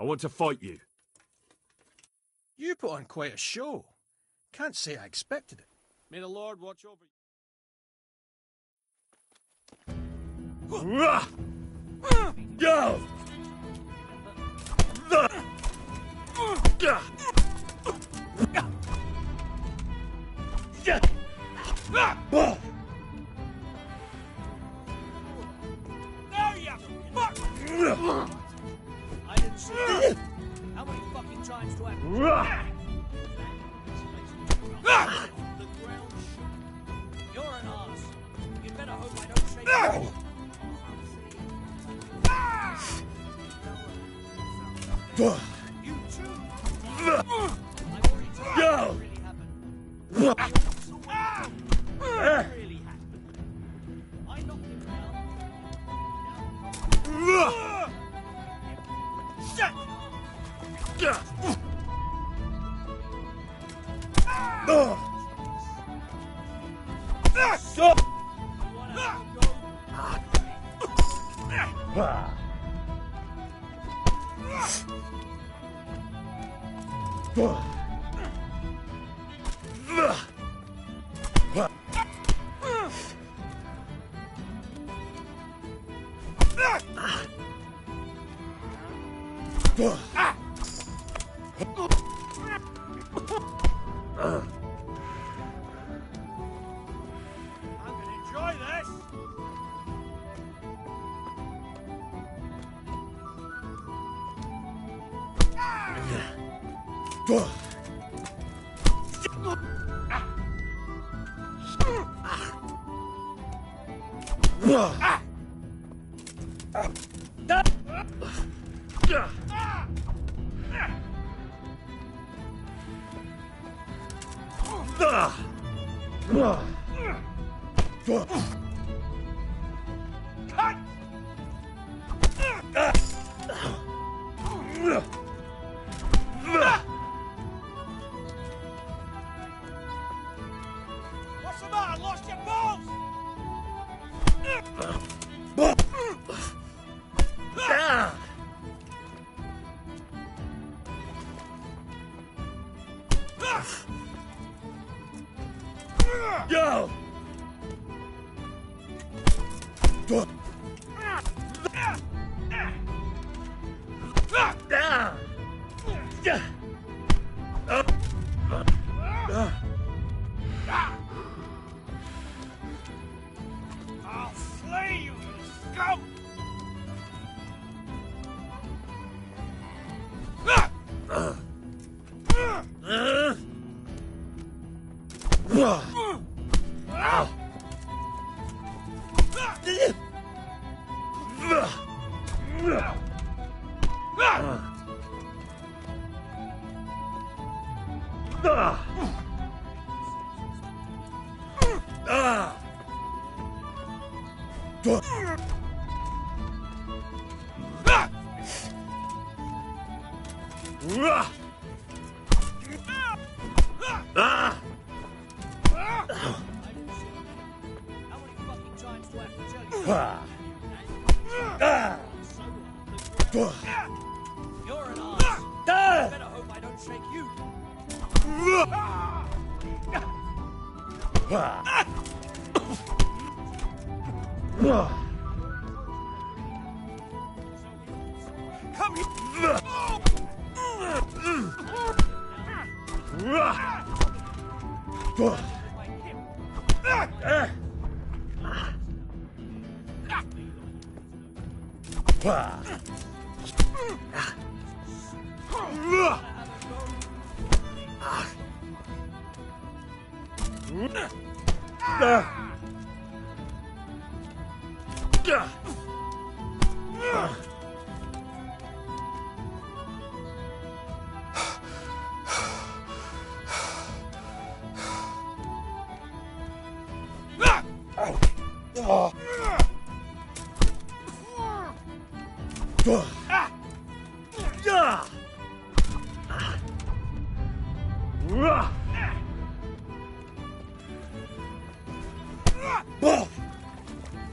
I want to fight you. You put on quite a show. Can't say I expected it. May the Lord watch over Go! There you fuck! I didn't see that. How many fucking times do I have to... The ground shook. You're an arse. You'd better hope I don't shake you. You too. I've already told you what really happened. What really happened? I knocked him down. Shit! I'm gonna enjoy this. What's the matter? Lost your balls? Go! I'll slay you, you scum! How many fucking times do I have to tell you? You're an arse. Better hope I don't shake you. Come here.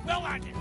Well, I did.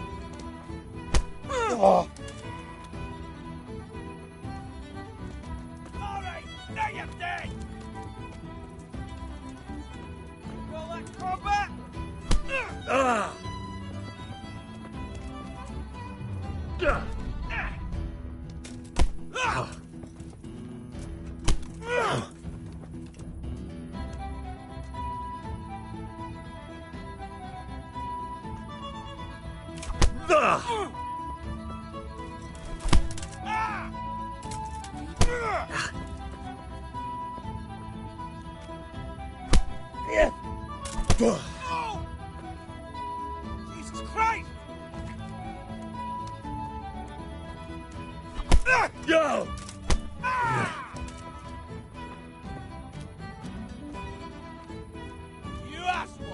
Jesus Christ! Yo! You asshole!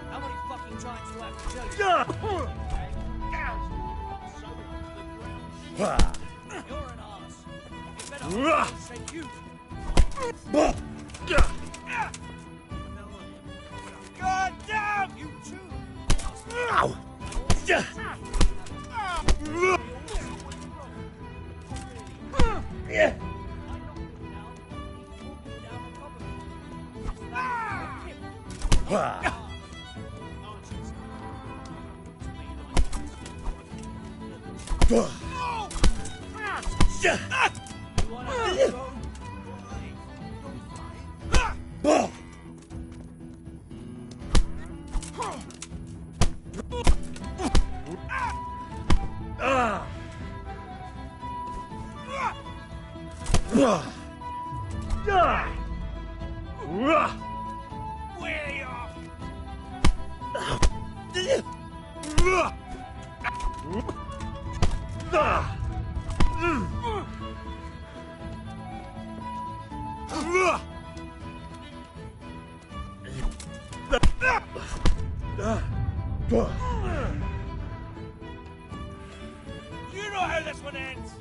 How many fucking times do I have to tell you? You're an arse. You better concentrate, you. God damn, you too. Way off. You know how this one ends.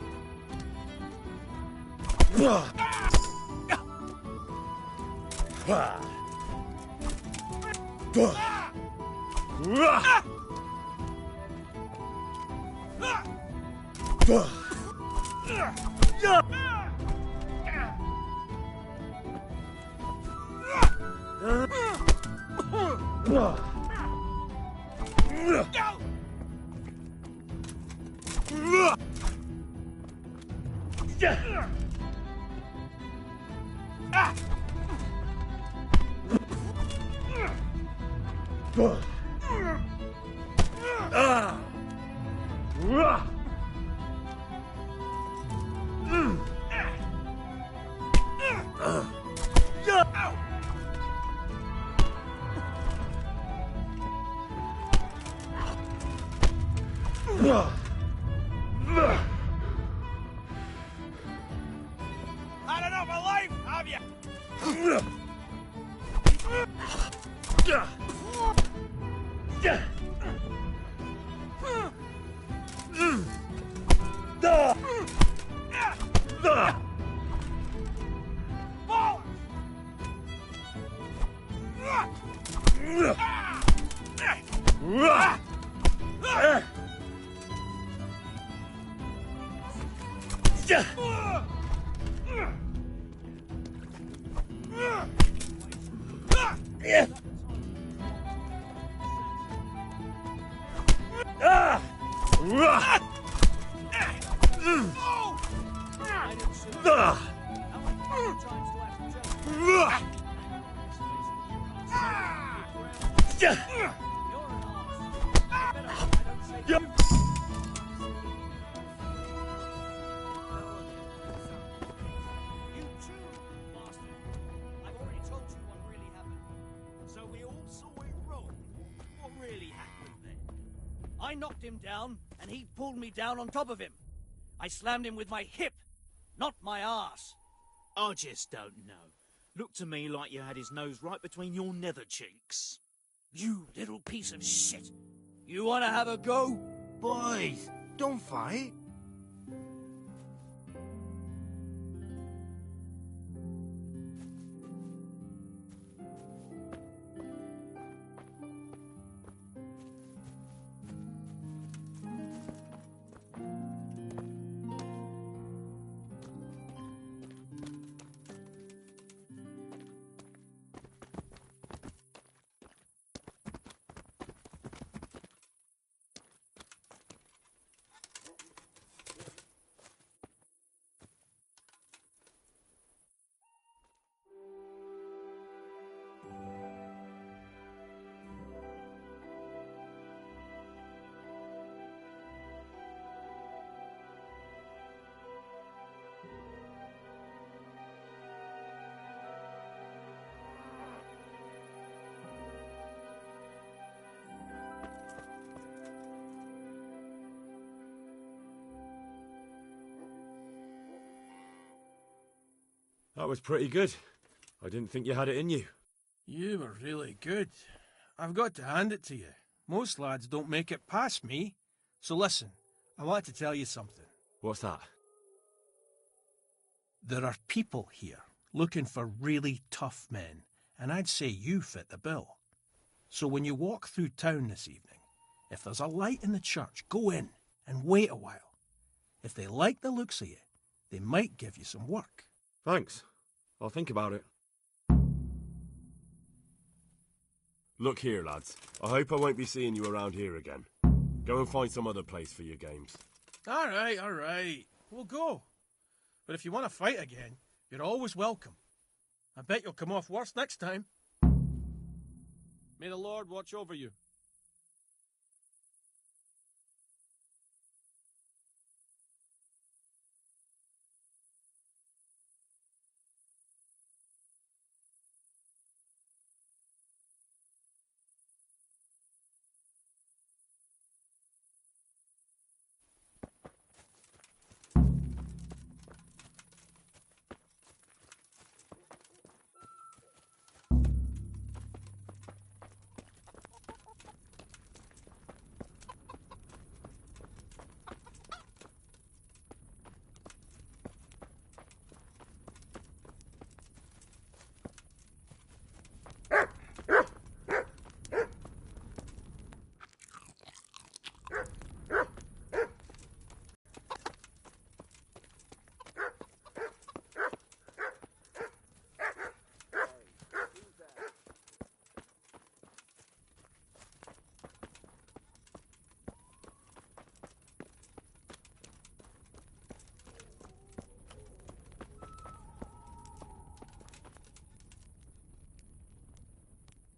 Had enough of life, have you? I knocked him down, and he pulled me down on top of him. I slammed him with my hip, not my ass. I just don't know. Looked to me like you had his nose right between your nether cheeks. You little piece of shit. You want to have a go? Boys, don't fight. That was pretty good. I didn't think you had it in you. You were really good. I've got to hand it to you. Most lads don't make it past me. So listen, I want to tell you something. What's that? There are people here looking for really tough men, and I'd say you fit the bill. So when you walk through town this evening, if there's a light in the church, go in and wait a while. If they like the looks of you, they might give you some work. Thanks. I'll think about it. Look here, lads. I hope I won't be seeing you around here again. Go and find some other place for your games. All right. We'll go. But if you want to fight again, you're always welcome. I bet you'll come off worse next time. May the Lord watch over you.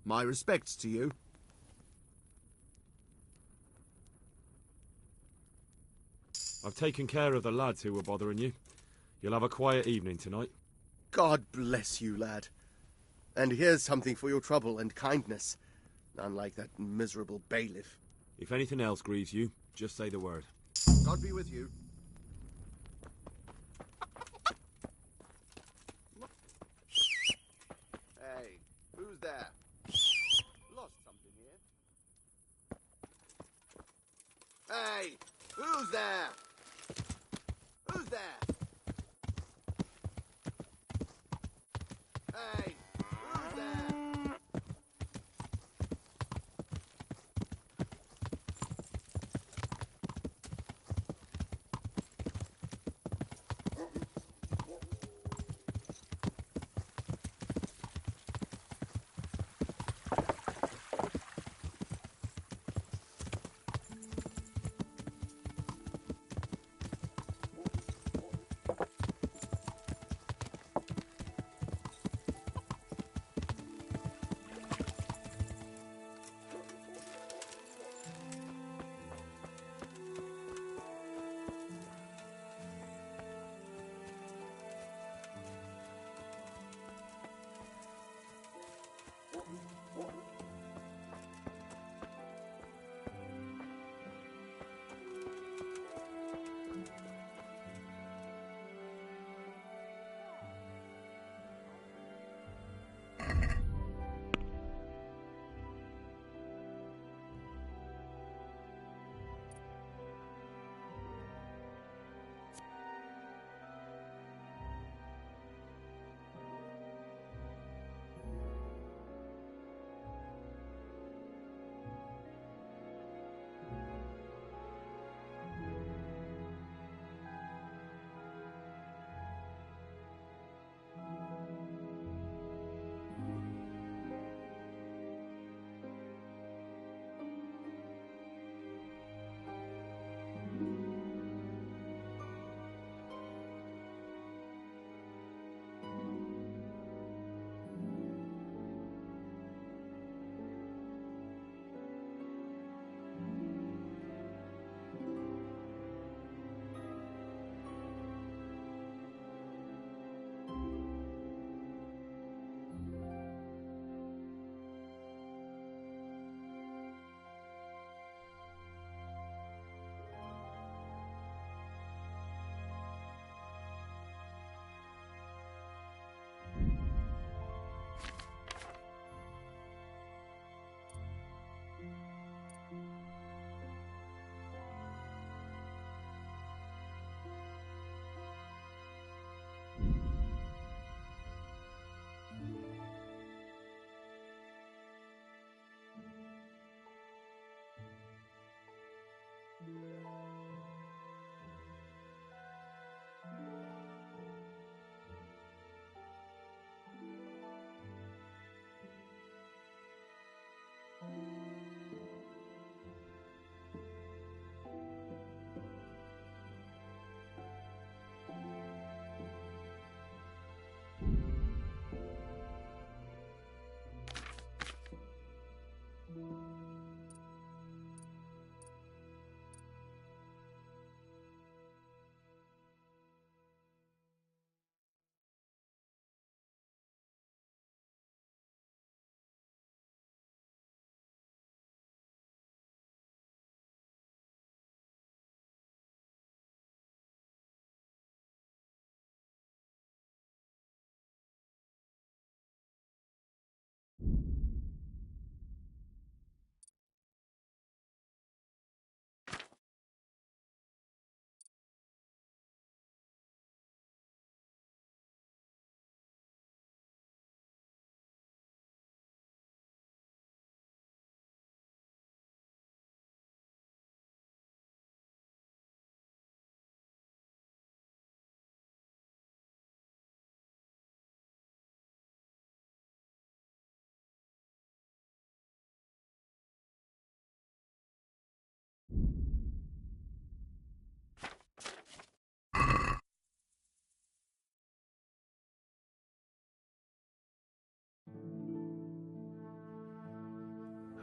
My respects to you. I've taken care of the lads who were bothering you. You'll have a quiet evening tonight. God bless you, lad. And here's something for your trouble and kindness. Unlike that miserable bailiff. If anything else grieves you, just say the word. God be with you. Hey, who's there? Lost something here. Hey, who's there? Who's there? Hey, who's there?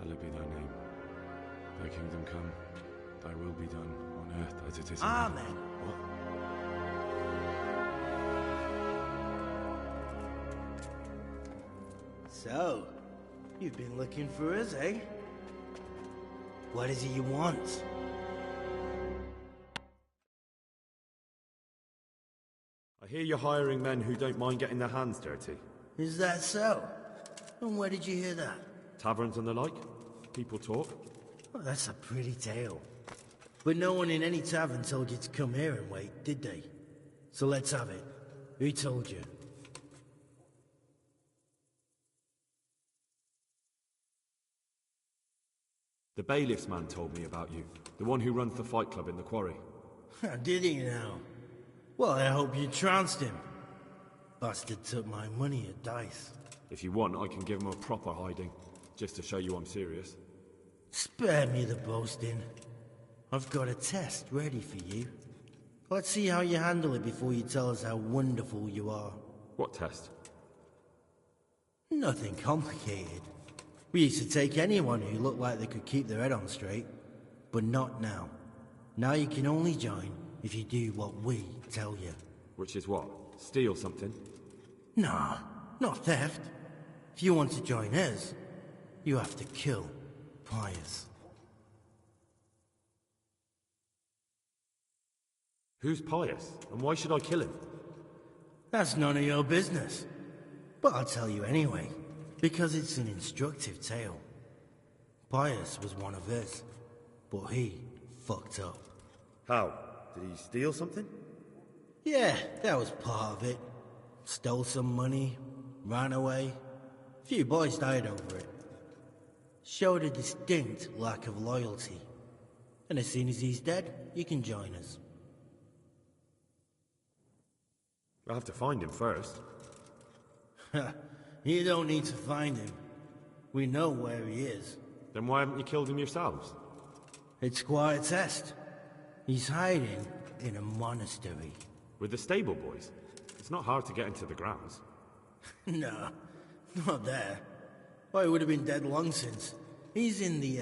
Hallowed be thy name. Thy kingdom come. Thy will be done on earth as it is in Amen. heaven. What? So, you've been looking for us, eh? What is it you want? I hear you're hiring men who don't mind getting their hands dirty. Is that so? And where did you hear that? Taverns and the like. People talk. Well, that's a pretty tale. But no one in any tavern told you to come here and wait, did they? So let's have it. Who told you? The bailiff's man told me about you. The one who runs the fight club in the quarry. Did he now? Well, I hope you trounced him. Bastard took my money at dice. If you want, I can give him a proper hiding. Just to show you I'm serious. Spare me the boasting. I've got a test ready for you. Let's see how you handle it before you tell us how wonderful you are. What test? Nothing complicated. We used to take anyone who looked like they could keep their head on straight. But not now. Now you can only join if you do what we tell you. Which is what? Steal something? Nah, not theft. If you want to join us, you have to kill Pius. Who's Pius? And why should I kill him? That's none of your business. But I'll tell you anyway, because it's an instructive tale. Pius was one of us, but he fucked up. How? Did he steal something? Yeah, that was part of it. Stole some money, ran away. A few boys died over it. Showed a distinct lack of loyalty. And as soon as he's dead, you can join us. I'll have to find him first. You don't need to find him. We know where he is. Then why haven't you killed him yourselves? It's quite a test. He's hiding in a monastery. With the stable boys? It's not hard to get into the grounds. No, not there. Well, he would have been dead long since. He's in the,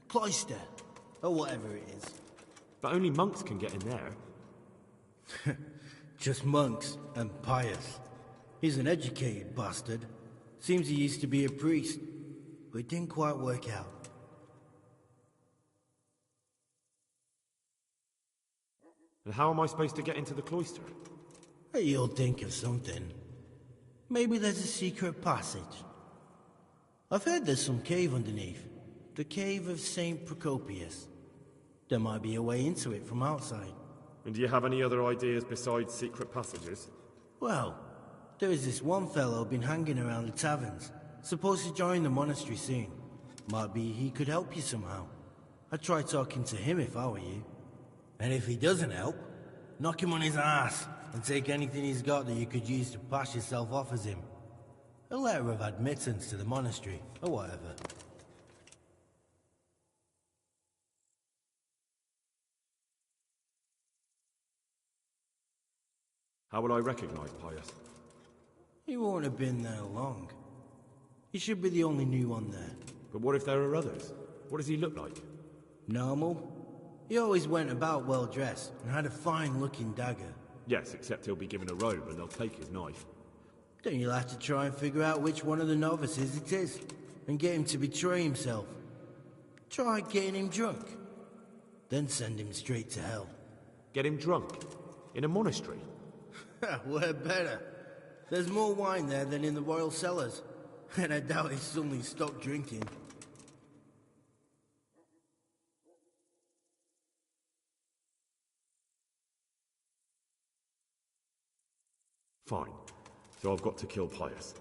cloister, or whatever it is. But only monks can get in there. Just monks and Pius. He's an educated bastard. Seems he used to be a priest, but it didn't quite work out. And how am I supposed to get into the cloister? You'll think of something. Maybe there's a secret passage. I've heard there's some cave underneath. The cave of St. Procopius. There might be a way into it from outside. And do you have any other ideas besides secret passages? Well, there is this one fellow been hanging around the taverns. Supposed to join the monastery soon. Might be he could help you somehow. I'd try talking to him if I were you. And if he doesn't help, knock him on his ass and take anything he's got that you could use to pass yourself off as him. A letter of admittance to the monastery, or whatever. How will I recognize Pius? He won't have been there long. He should be the only new one there. But what if there are others? What does he look like? Normal. He always went about well dressed and had a fine-looking dagger. Yes, except he'll be given a robe and they'll take his knife. Then you'll have to try and figure out which one of the novices it is, and get him to betray himself. Try getting him drunk. Then send him straight to hell. Get him drunk? In a monastery? Where better? There's more wine there than in the royal cellars, and I doubt he suddenly stopped drinking. Fine. So I've got to kill Pius.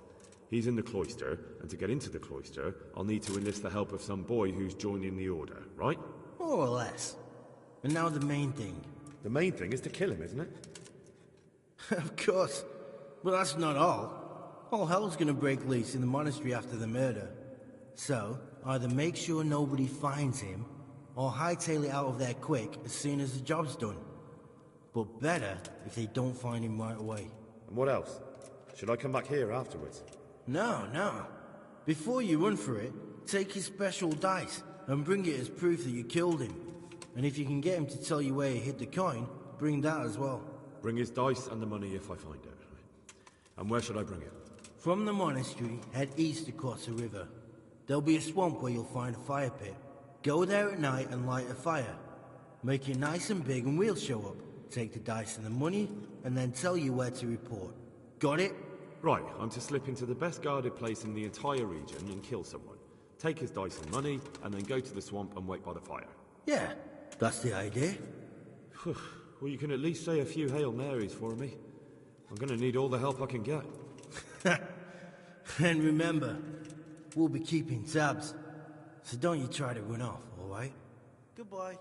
He's in the cloister, and to get into the cloister, I'll need to enlist the help of some boy who's joining the order, right? More or less. And now the main thing. The main thing is to kill him, isn't it? Of course. But that's not all. All hell's gonna break loose in the monastery after the murder. So, either make sure nobody finds him, or hightail it out of there quick as soon as the job's done. But better if they don't find him right away. And what else? Should I come back here afterwards? No. Before you run for it, take his special dice and bring it as proof that you killed him. And if you can get him to tell you where he hid the coin, bring that as well. Bring his dice and the money if I find it. And where should I bring it? From the monastery, head east across the river. There'll be a swamp where you'll find a fire pit. Go there at night and light a fire. Make it nice and big and we'll show up. Take the dice and the money, and then tell you where to report. Got it? Right, I'm to slip into the best guarded place in the entire region and kill someone. Take his dice and money, and then go to the swamp and wait by the fire. Yeah, that's the idea. Well, you can at least say a few Hail Marys for me. I'm gonna need all the help I can get. And remember, we'll be keeping tabs. So don't you try to run off, alright? Goodbye.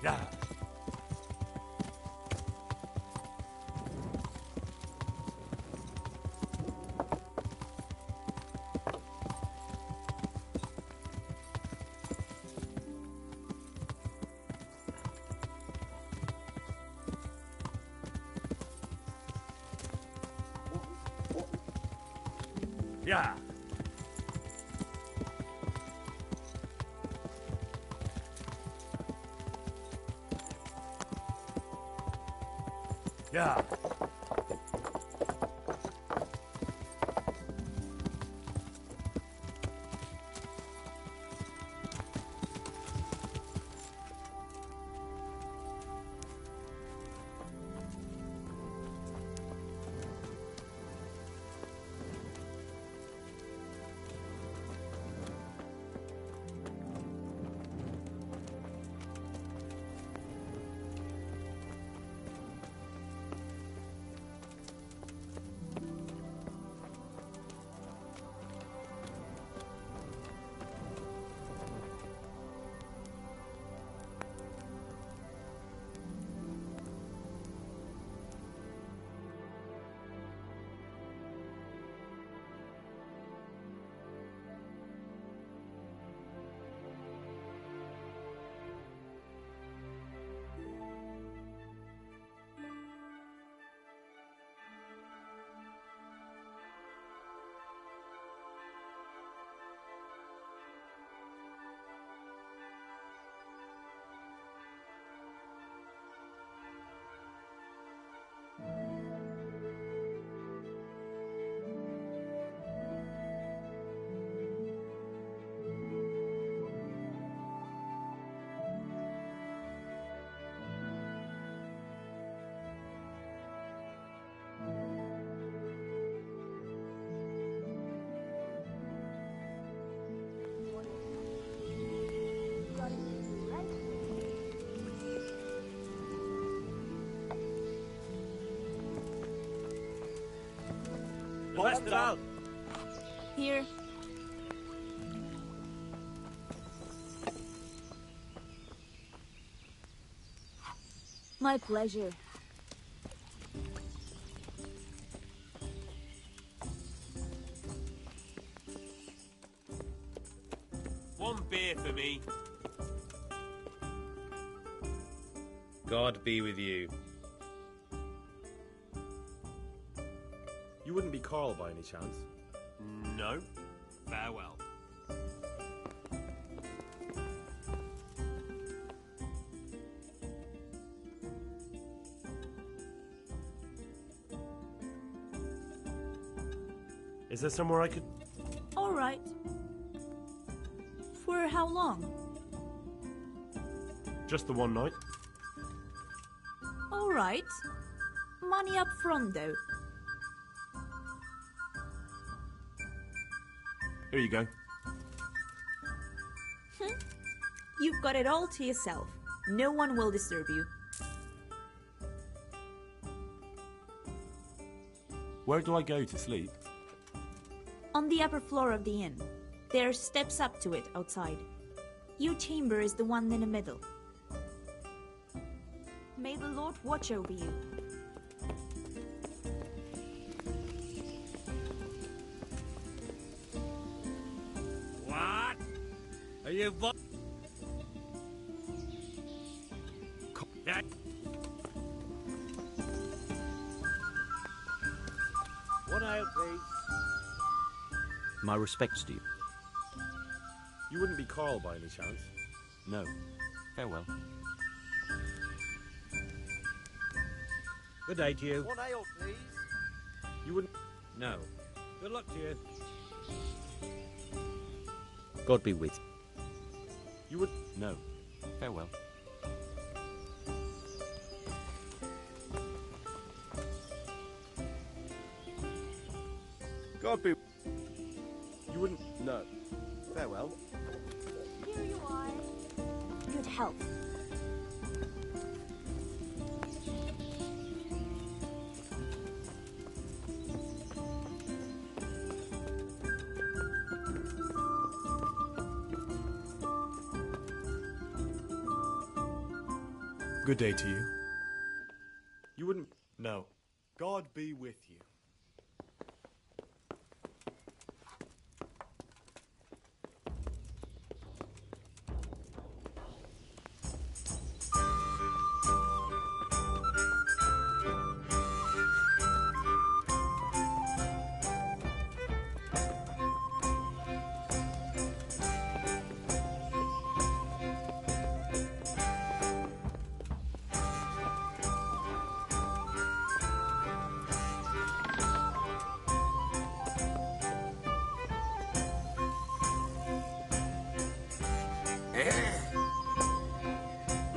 Yeah. Yeah. Yeah. What's it out? Here. My pleasure. One beer for me. God be with you. You wouldn't be Carl by any chance? No. Farewell. Is there somewhere I could... All right. For how long? Just the one night? All right. Money up front, though. Here you go. You've got it all to yourself. No one will disturb you. Where do I go to sleep? On the upper floor of the inn. There are steps up to it outside. Your chamber is the one in the middle. May the Lord watch over you. What? Are you that? One ale, please. My respects to you. You wouldn't be Carl by any chance? No. Farewell. Good day to you. One ale, please. You wouldn't... No. Good luck to you. God be with you. You would... No. Farewell. God be... You wouldn't... No. Farewell. Here you are. Good health. Good day to you. You wouldn't... No. God be with you.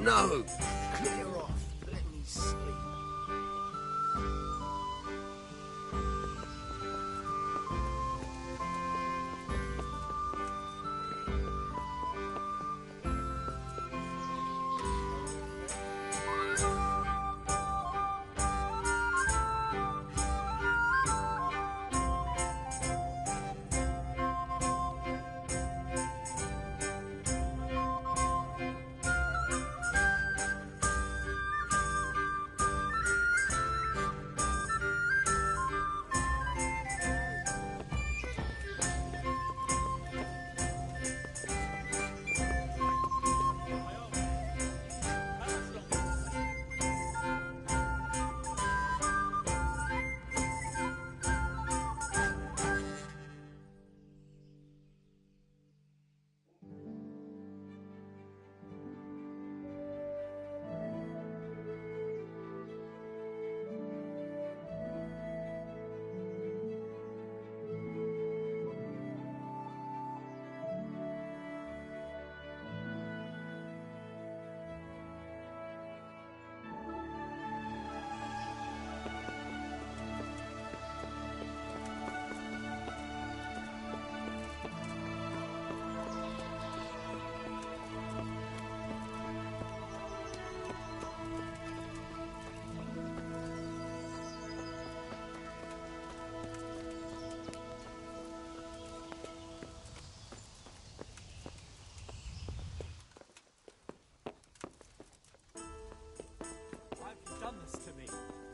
No! Clear off. Let me sleep.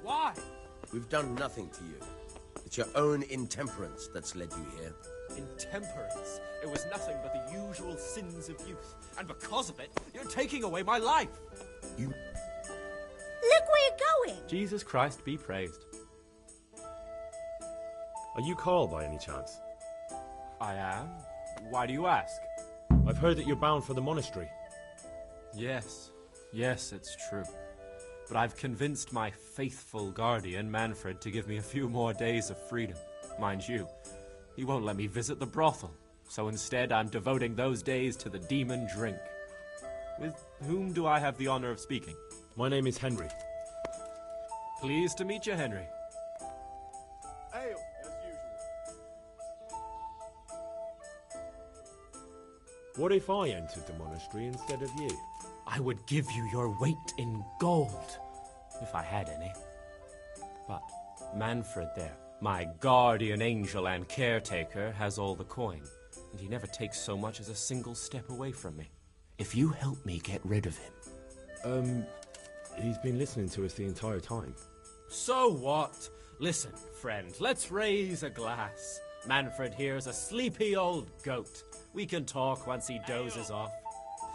Why? We've done nothing to you. It's your own intemperance that's led you here. Intemperance. It was nothing but the usual sins of youth. And because of it, you're taking away my life. You... Look where you're going! Jesus Christ be praised. Are you Carl by any chance? I am. Why do you ask? I've heard that you're bound for the monastery. Yes. Yes, it's true. But I've convinced my faithful guardian, Manfred, to give me a few more days of freedom. Mind you, he won't let me visit the brothel. So instead, I'm devoting those days to the demon drink. With whom do I have the honor of speaking? My name is Henry. Pleased to meet you, Henry. Ale, as usual. What if I entered the monastery instead of you? I would give you your weight in gold, if I had any. But Manfred there, my guardian angel and caretaker, has all the coin, and he never takes so much as a single step away from me. If you help me get rid of him... He's been listening to us the entire time. So what? Listen, friend, let's raise a glass. Manfred here's a sleepy old goat. We can talk once he dozes off.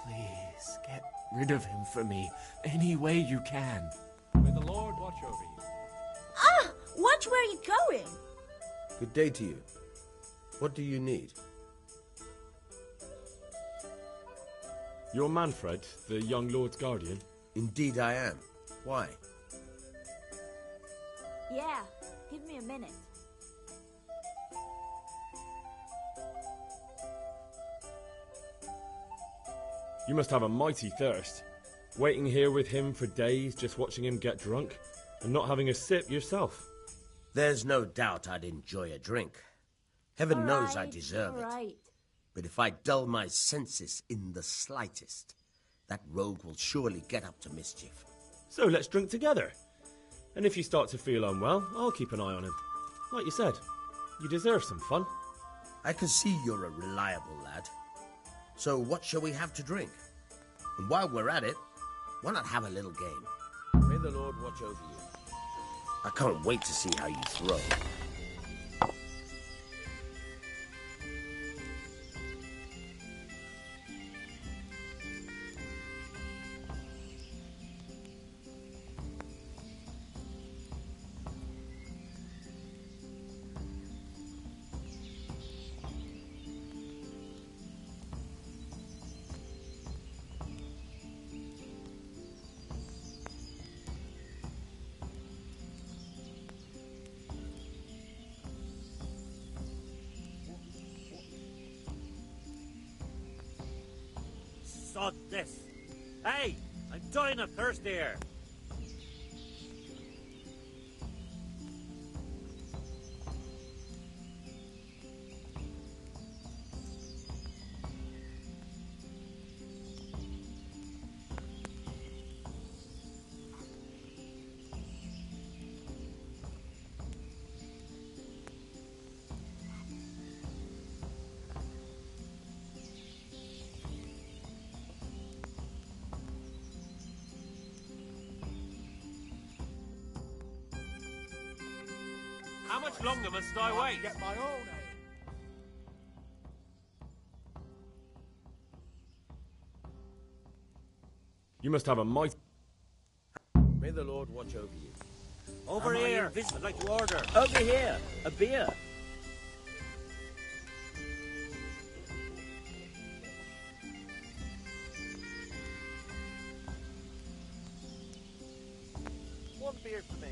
Please, get rid of him for me, any way you can. May the Lord watch over you. Ah! Watch where you're going! Good day to you. What do you need? You're Manfred, the young lord's guardian? Indeed I am. Why? Yeah, give me a minute. You must have a mighty thirst. Waiting here with him for days, just watching him get drunk, and not having a sip yourself. There's no doubt I'd enjoy a drink. Heaven knows I deserve it. But if I dull my senses in the slightest, that rogue will surely get up to mischief. So let's drink together. And if you start to feel unwell, I'll keep an eye on him. Like you said, you deserve some fun. I can see you're a reliable lad. So what shall we have to drink? And while we're at it, why not have a little game? May the Lord watch over you. I can't wait to see how you throw. Sod this. Hey, I'm dying of thirst here. How much longer must I wait? Get my own ale. You must have a might. May the Lord watch over you. Over here. I'd like to order. Over here, a beer. One beer for me.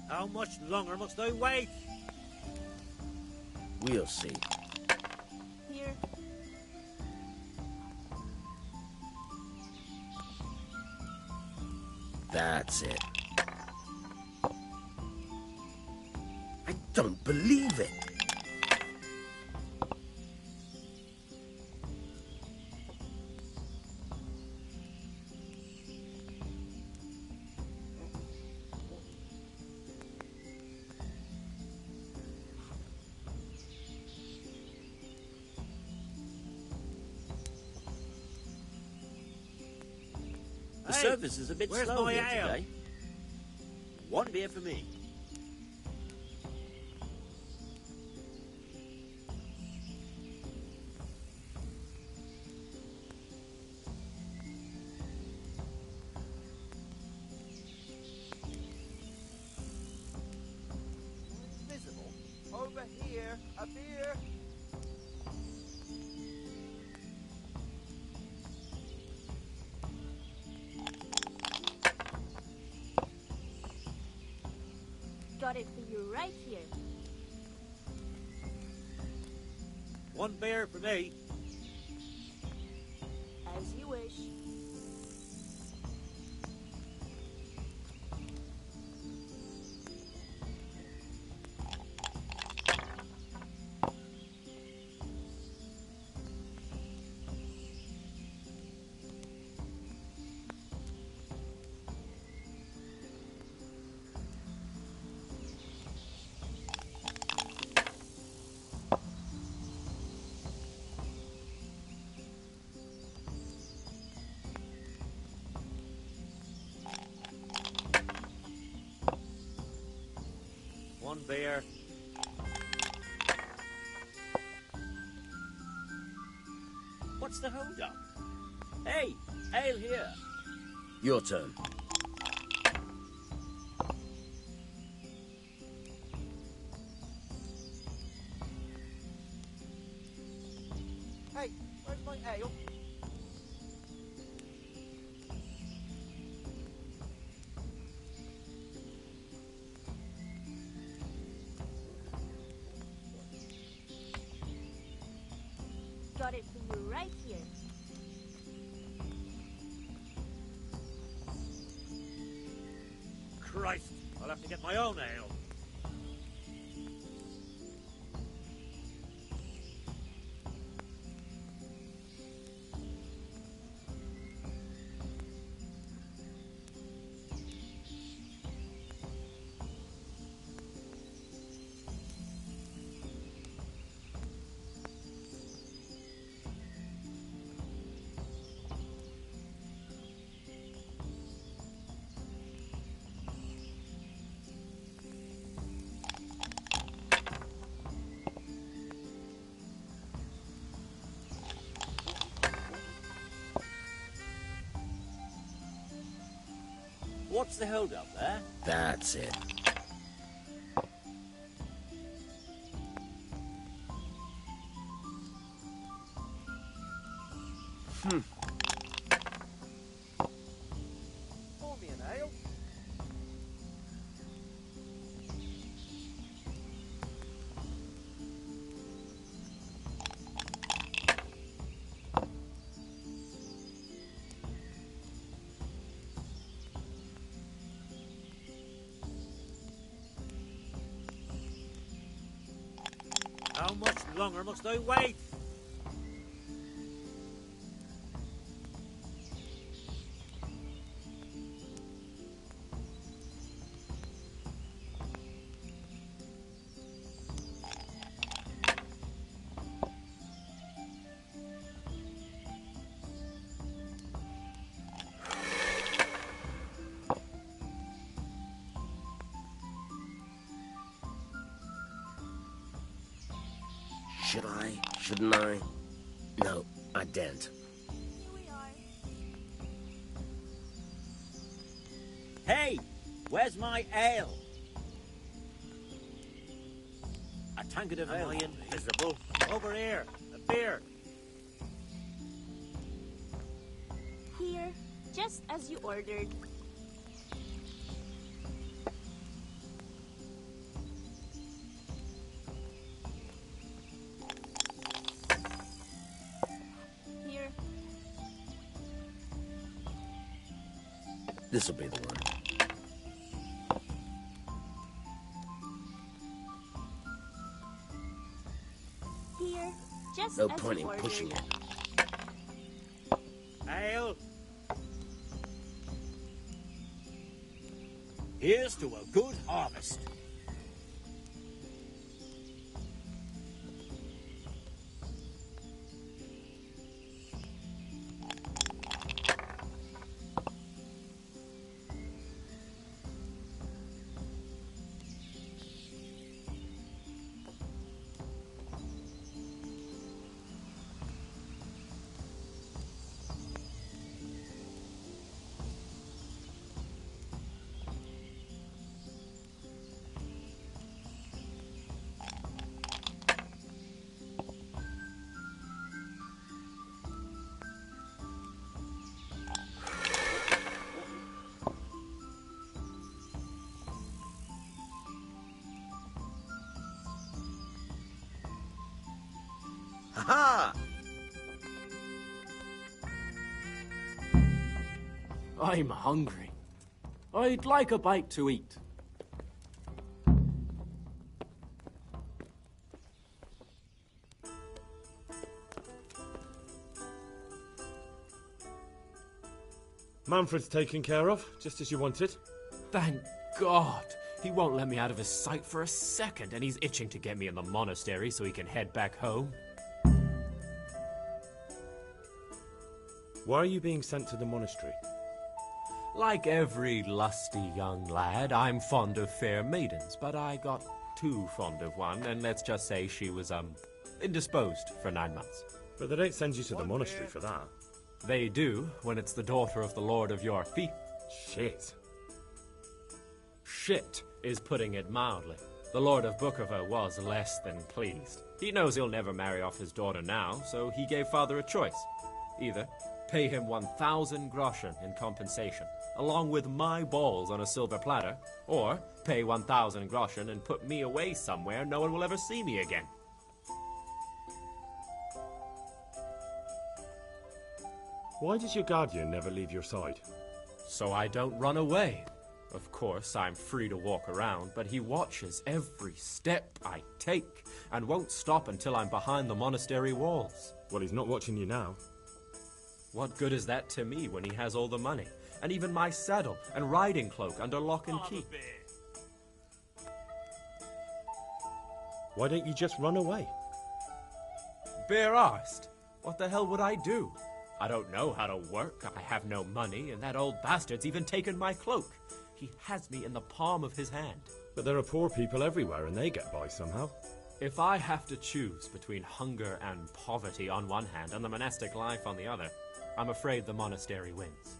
How much longer must I wait? We'll see. Here. That's it. I don't believe it. The Hey, service is a bit where's slow my here ale? today. One beer for me. Invisible. Over here. A beer. Got it for you right here. One beer for me. As you wish. One beer. What's the hold up? Hey, ale here. Your turn. Hey, where's my ale? Got it for you right here. Christ, I'll have to get my own ale. What's the hold up there? That's it. How much longer must I wait? Should I? Shouldn't I? No, I daren't. Hey, where's my ale? A tankard of ale. Am I invisible? Over here. A beer. Here, just as you ordered. Here. This'll be the one. Here, just No as point you in ordered. pushing it. Ale. Here's to a good harvest. Ha! I'm hungry. I'd like a bite to eat. Manfred's taken care of, just as you wanted. Thank God. He won't let me out of his sight for a second, and he's itching to get me in the monastery so he can head back home. Why are you being sent to the monastery? Like every lusty young lad, I'm fond of fair maidens, but I got too fond of one, and let's just say she was, indisposed for 9 months. But they don't send you to the monastery for that. They do, when it's the daughter of the Lord of your fee. Shit. Shit is putting it mildly. The Lord of Bookerver was less than pleased. He knows he'll never marry off his daughter now, so he gave father a choice. Either pay him 1,000 groschen in compensation, along with my balls on a silver platter, or pay 1,000 groschen and put me away somewhere no one will ever see me again. Why does your guardian never leave your side? So I don't run away. Of course, I'm free to walk around, but he watches every step I take and won't stop until I'm behind the monastery walls. Well, he's not watching you now. What good is that to me when he has all the money, and even my saddle and riding cloak under lock and key? Why don't you just run away? Bare-arsed? What the hell would I do? I don't know how to work, I have no money, and that old bastard's even taken my cloak. He has me in the palm of his hand. But there are poor people everywhere and they get by somehow. If I have to choose between hunger and poverty on one hand and the monastic life on the other, I'm afraid the monastery wins.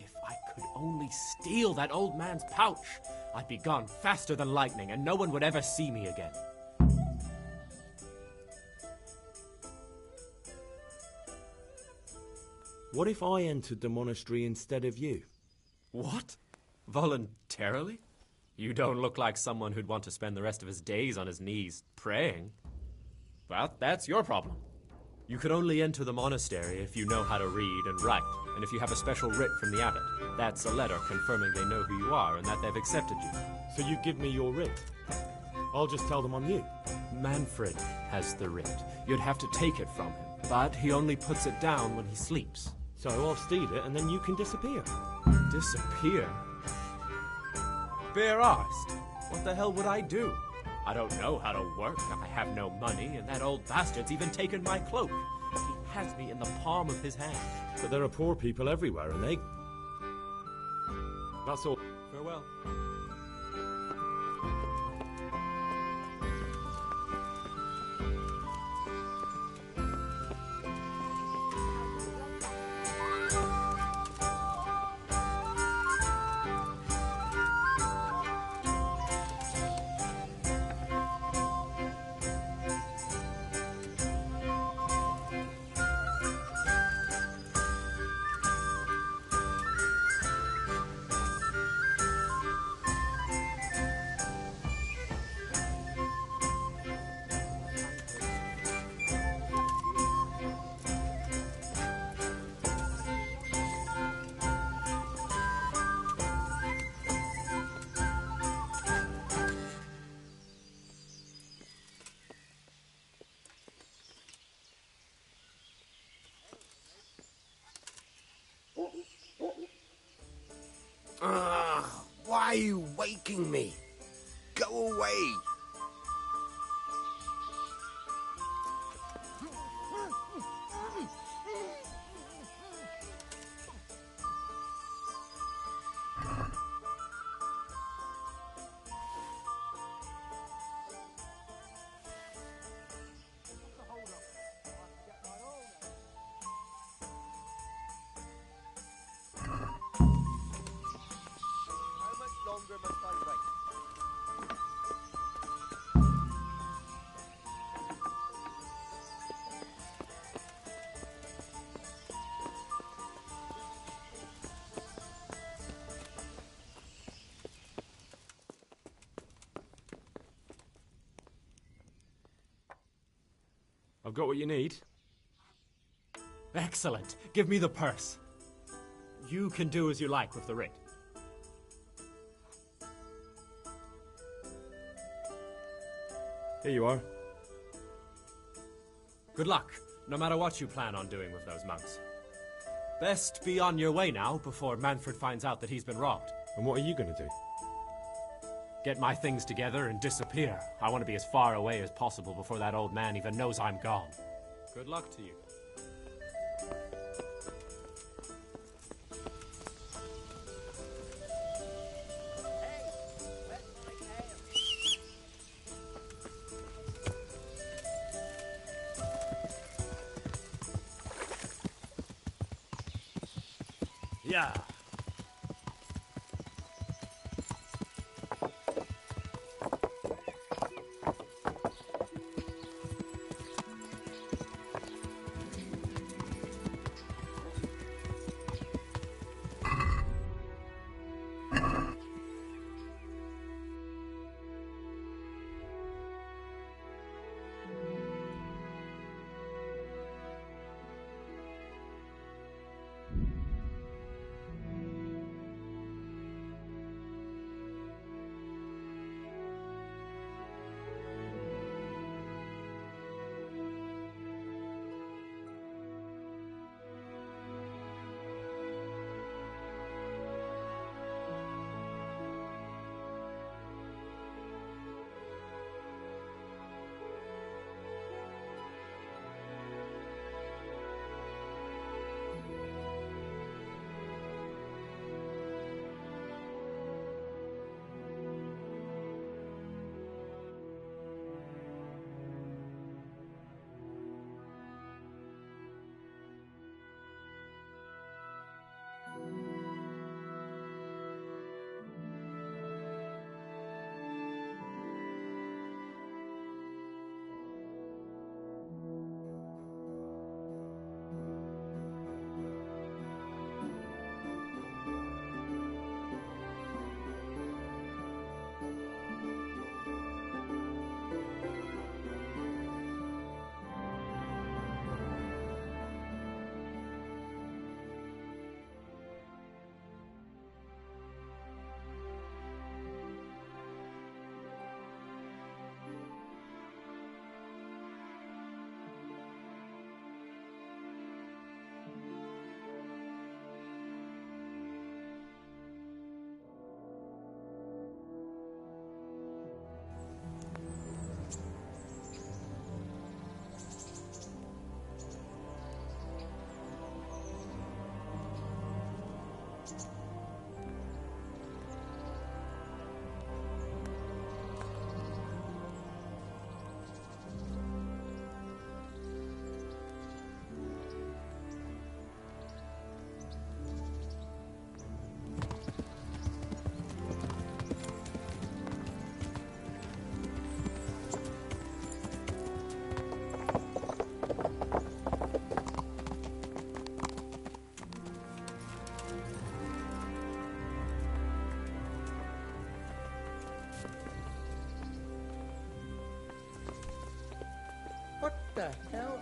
If I could only steal that old man's pouch, I'd be gone faster than lightning and no one would ever see me again. What if I entered the monastery instead of you? What? Voluntarily? You don't look like someone who'd want to spend the rest of his days on his knees praying. Well, that's your problem. You could only enter the monastery if you know how to read and write, and if you have a special writ from the abbot. That's a letter confirming they know who you are and that they've accepted you. So you give me your writ? I'll just tell them I'm you. Manfred has the writ. You'd have to take it from him, but he only puts it down when he sleeps. So I'll steal it and then you can disappear. Disappear? Bare arsed. What the hell would I do? I don't know how to work, I have no money, and that old bastard's even taken my cloak. He has me in the palm of his hand. But there are poor people everywhere and they... That's all. Farewell. Why are you waking me? Go away! I've got what you need. Excellent. Give me the purse. You can do as you like with the writ. Here you are. Good luck, no matter what you plan on doing with those monks. Best be on your way now before Manfred finds out that he's been robbed. And what are you going to do? Get my things together and disappear. I want to be as far away as possible before that old man even knows I'm gone. Good luck to you. Yeah. the hell?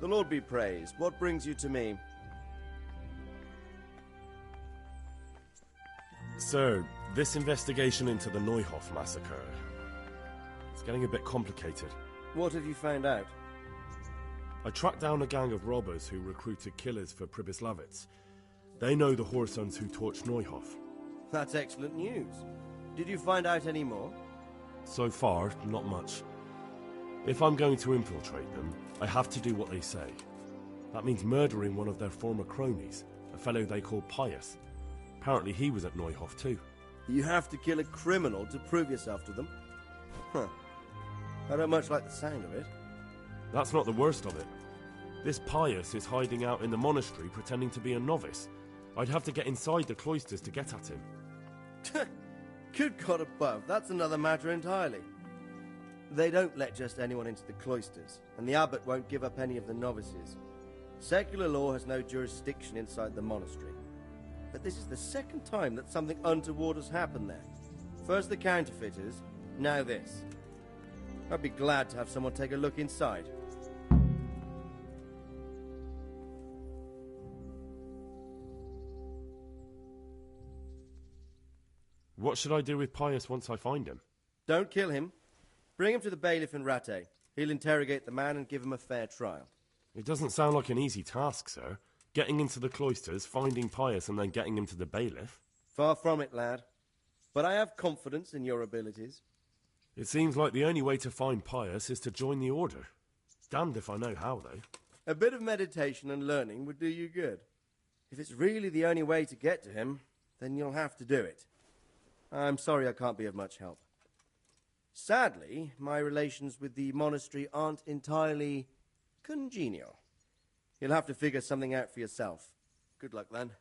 The Lord be praised. What brings you to me? Sir, this investigation into the Neuhof massacre... it's getting a bit complicated. What have you found out? I tracked down a gang of robbers who recruited killers for Pribyslavitz. They know the Horsons who torched Neuhof. That's excellent news. Did you find out any more? So far, not much. If I'm going to infiltrate them, I have to do what they say. That means murdering one of their former cronies, a fellow they call Pius. Apparently he was at Neuhof too. You have to kill a criminal to prove yourself to them? Huh. I don't much like the sound of it. That's not the worst of it. This Pius is hiding out in the monastery pretending to be a novice. I'd have to get inside the cloisters to get at him. Good God above, that's another matter entirely. They don't let just anyone into the cloisters, and the abbot won't give up any of the novices. Secular law has no jurisdiction inside the monastery. But this is the second time that something untoward has happened there. First the counterfeiters, now this. I'd be glad to have someone take a look inside. What should I do with Pius once I find him? Don't kill him. Bring him to the bailiff in Rattay. He'll interrogate the man and give him a fair trial. It doesn't sound like an easy task, sir. Getting into the cloisters, finding Pius, and then getting him to the bailiff. Far from it, lad. But I have confidence in your abilities. It seems like the only way to find Pius is to join the order. Damned if I know how, though. A bit of meditation and learning would do you good. If it's really the only way to get to him, then you'll have to do it. I'm sorry I can't be of much help. Sadly, my relations with the monastery aren't entirely congenial. You'll have to figure something out for yourself. Good luck, then.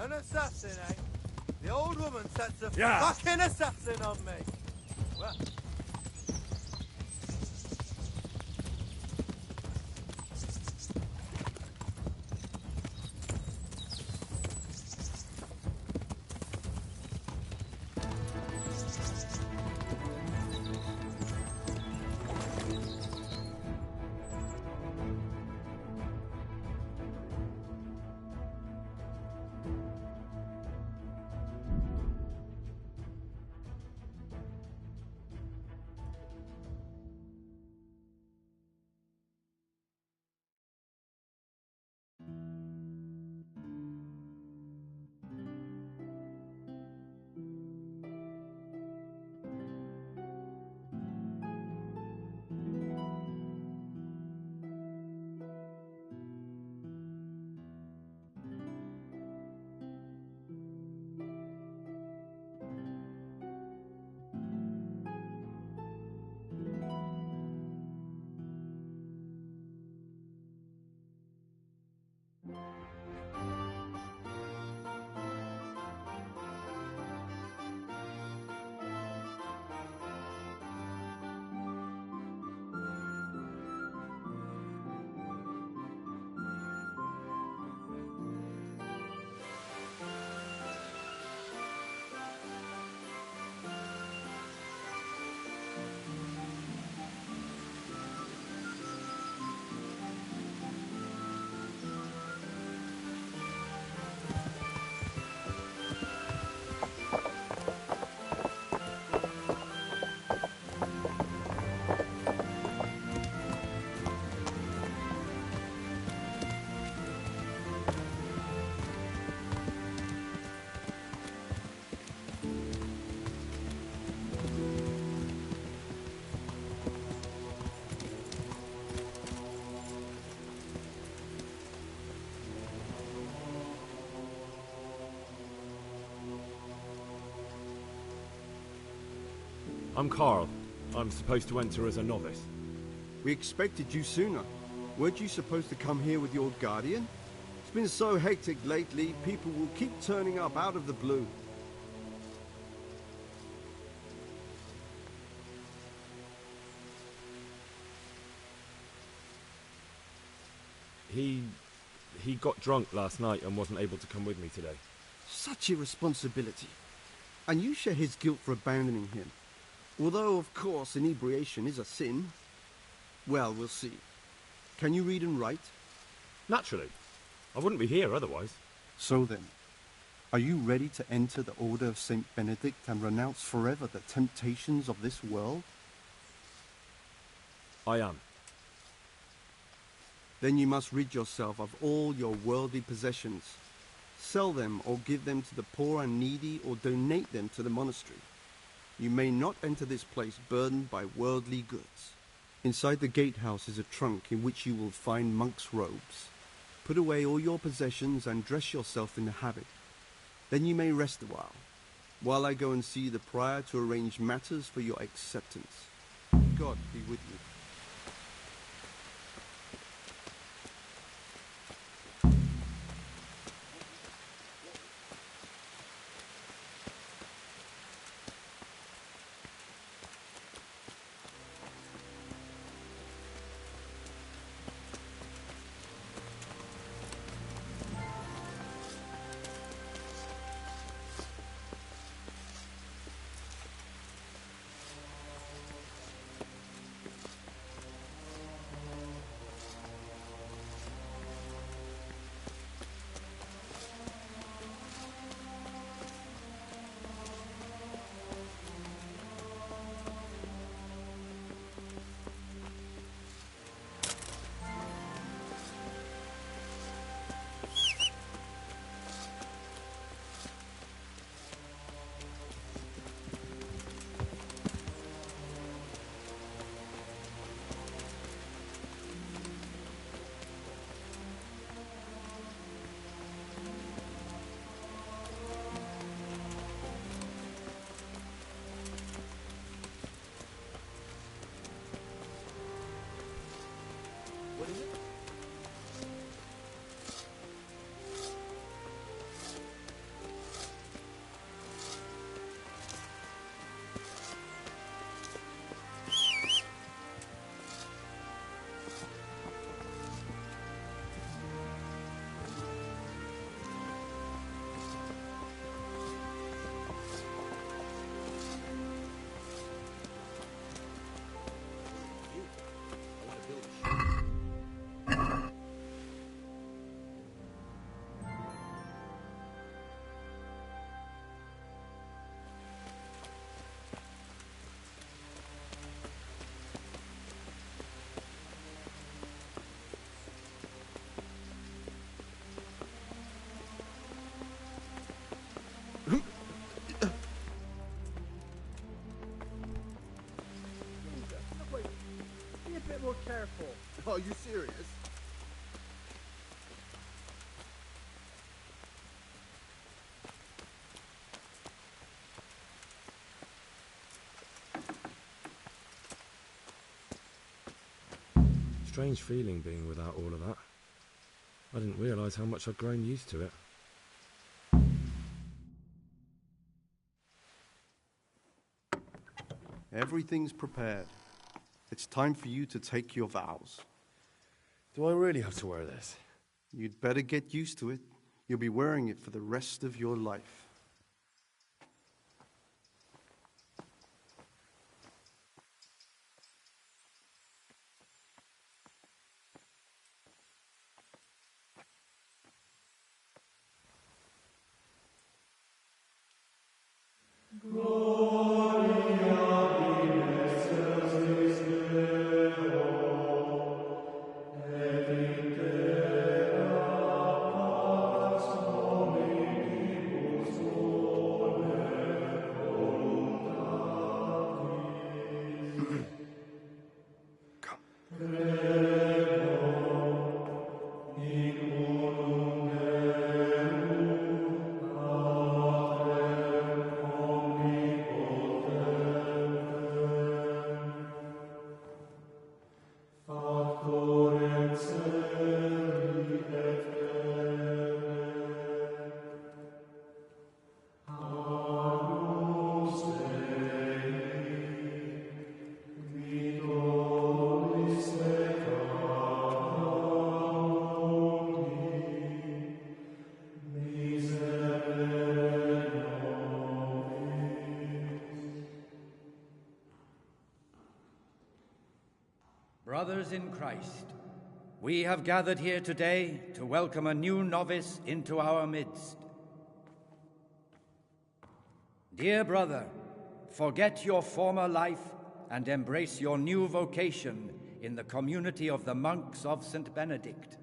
An assassin, eh? The old woman sets a Yeah. fucking assassin on me. Well, I'm Carl. I'm supposed to enter as a novice. We expected you sooner. Weren't you supposed to come here with your guardian? It's been so hectic lately, people will keep turning up out of the blue. He got drunk last night and wasn't able to come with me today. Such irresponsibility. And you share his guilt for abandoning him. Although, of course, inebriation is a sin. Well, we'll see. Can you read and write? Naturally. I wouldn't be here otherwise. So then, are you ready to enter the Order of Saint Benedict and renounce forever the temptations of this world? I am. Then you must rid yourself of all your worldly possessions. Sell them or give them to the poor and needy or donate them to the monastery. You may not enter this place burdened by worldly goods. Inside the gatehouse is a trunk in which you will find monk's robes. Put away all your possessions and dress yourself in the habit. Then you may rest a while I go and see the prior to arrange matters for your acceptance. God be with you. strange feeling being without all of that. I didn't realise how much I'd grown used to it. Everything's prepared. It's time for you to take your vows. Do I really have to wear this? You'd better get used to it. You'll be wearing it for the rest of your life. Brothers in Christ, we have gathered here today to welcome a new novice into our midst. Dear brother, forget your former life and embrace your new vocation in the community of the monks of St. Benedict.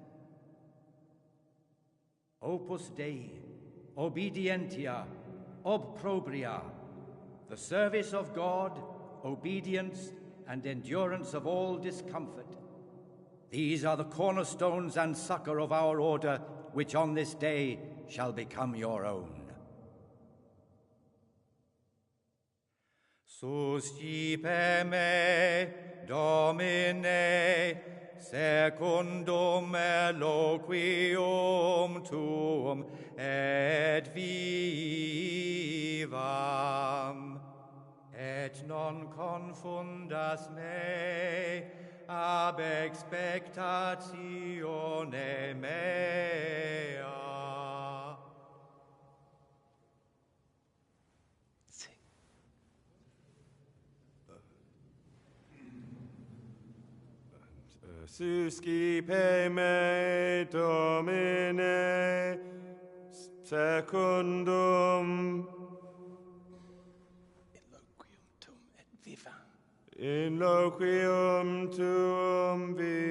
Opus Dei, obedientia, obprobria, the service of God, obedience, and endurance of all discomfort. These are the cornerstones and succor of our order, which on this day shall become your own. Suscipe me, Domine, secundum eloquium tuum, et vivam. Et non confundas me ab expectatione mea. Suscipe me, Domine, secundum in loquium tuum vivam,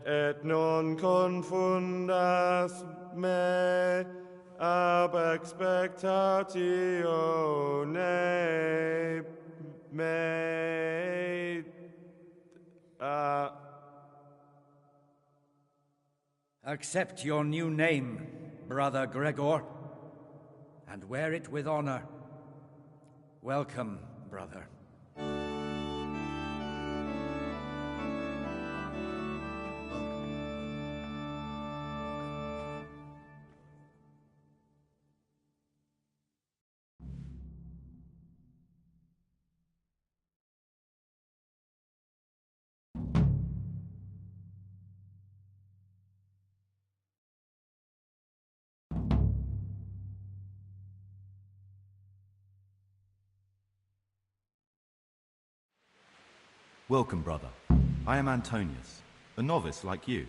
et non confundas me ab expectatione mea. Accept your new name, Brother Gregor, and wear it with honor. Welcome, brother. Welcome, brother. I am Antonius, a novice like you.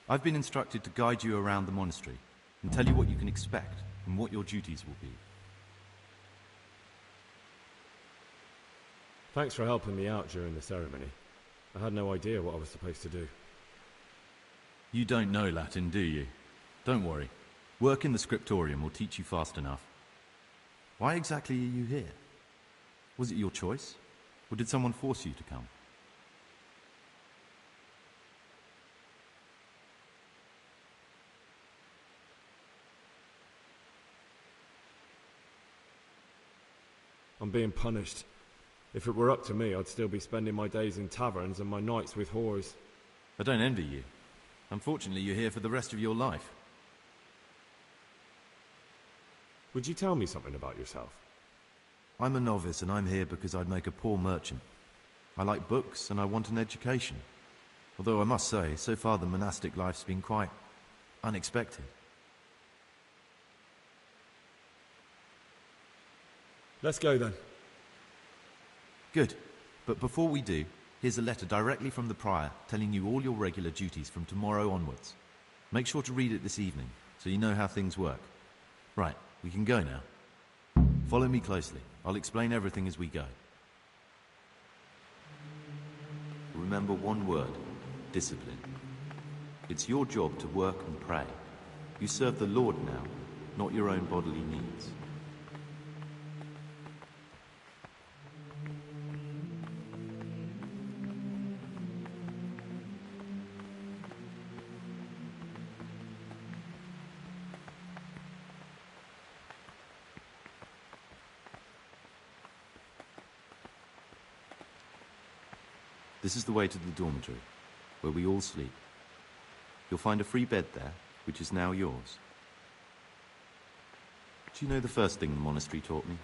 I've been instructed to guide you around the monastery and tell you what you can expect and what your duties will be. Thanks for helping me out during the ceremony. I had no idea what I was supposed to do. You don't know Latin, do you? Don't worry. Work in the scriptorium will teach you fast enough. Why exactly are you here? Was it your choice? Or did someone force you to come? I'm being punished. If it were up to me, I'd still be spending my days in taverns and my nights with whores. I don't envy you. Unfortunately, you're here for the rest of your life. Would you tell me something about yourself? I'm a novice and I'm here because I'd make a poor merchant. I like books and I want an education. Although I must say, so far the monastic life's been quite unexpected. Let's go then. Good. But before we do, here's a letter directly from the prior telling you all your regular duties from tomorrow onwards. Make sure to read it this evening so you know how things work. Right, we can go now. Follow me closely. I'll explain everything as we go. Remember one word: discipline. It's your job to work and pray. You serve the Lord now, not your own bodily needs. This is the way to the dormitory, where we all sleep. You'll find a free bed there, which is now yours. Do you know the first thing the monastery taught me?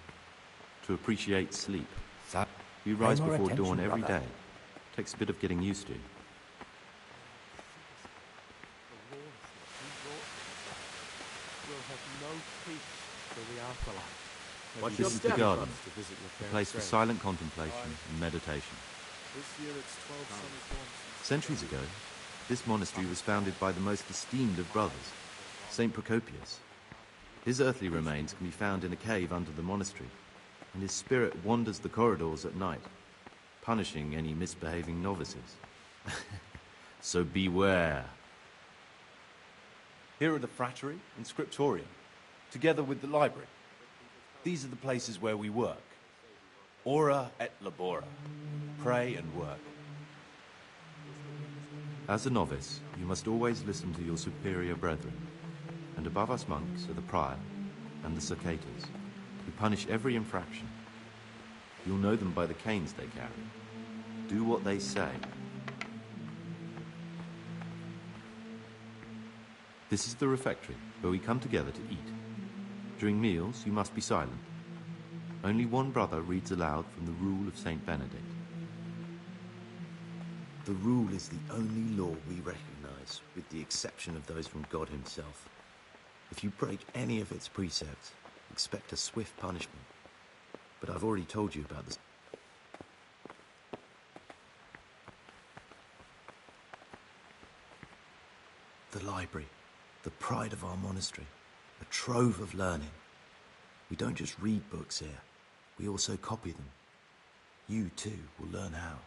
To appreciate sleep. We rise before dawn every day. Takes a bit of getting used to. This is the garden, a place for silent contemplation and meditation. Centuries ago, this monastery was founded by the most esteemed of brothers, Saint Procopius. His earthly remains can be found in a cave under the monastery, and his spirit wanders the corridors at night, punishing any misbehaving novices. So beware. Here are the frattery and scriptorium, together with the library. These are the places where we work. Ora et labora. Pray and work. As a novice, you must always listen to your superior brethren, and above us monks are the prior and the circators, who punish every infraction. You'll know them by the canes they carry. Do what they say. This is the refectory, where we come together to eat. During meals, you must be silent. Only one brother reads aloud from the Rule of Saint Benedict. The Rule is the only law we recognize, with the exception of those from God himself. If you break any of its precepts, expect a swift punishment. But I've already told you about this. The library, the pride of our monastery, a trove of learning. We don't just read books here, we also copy them. You too will learn how.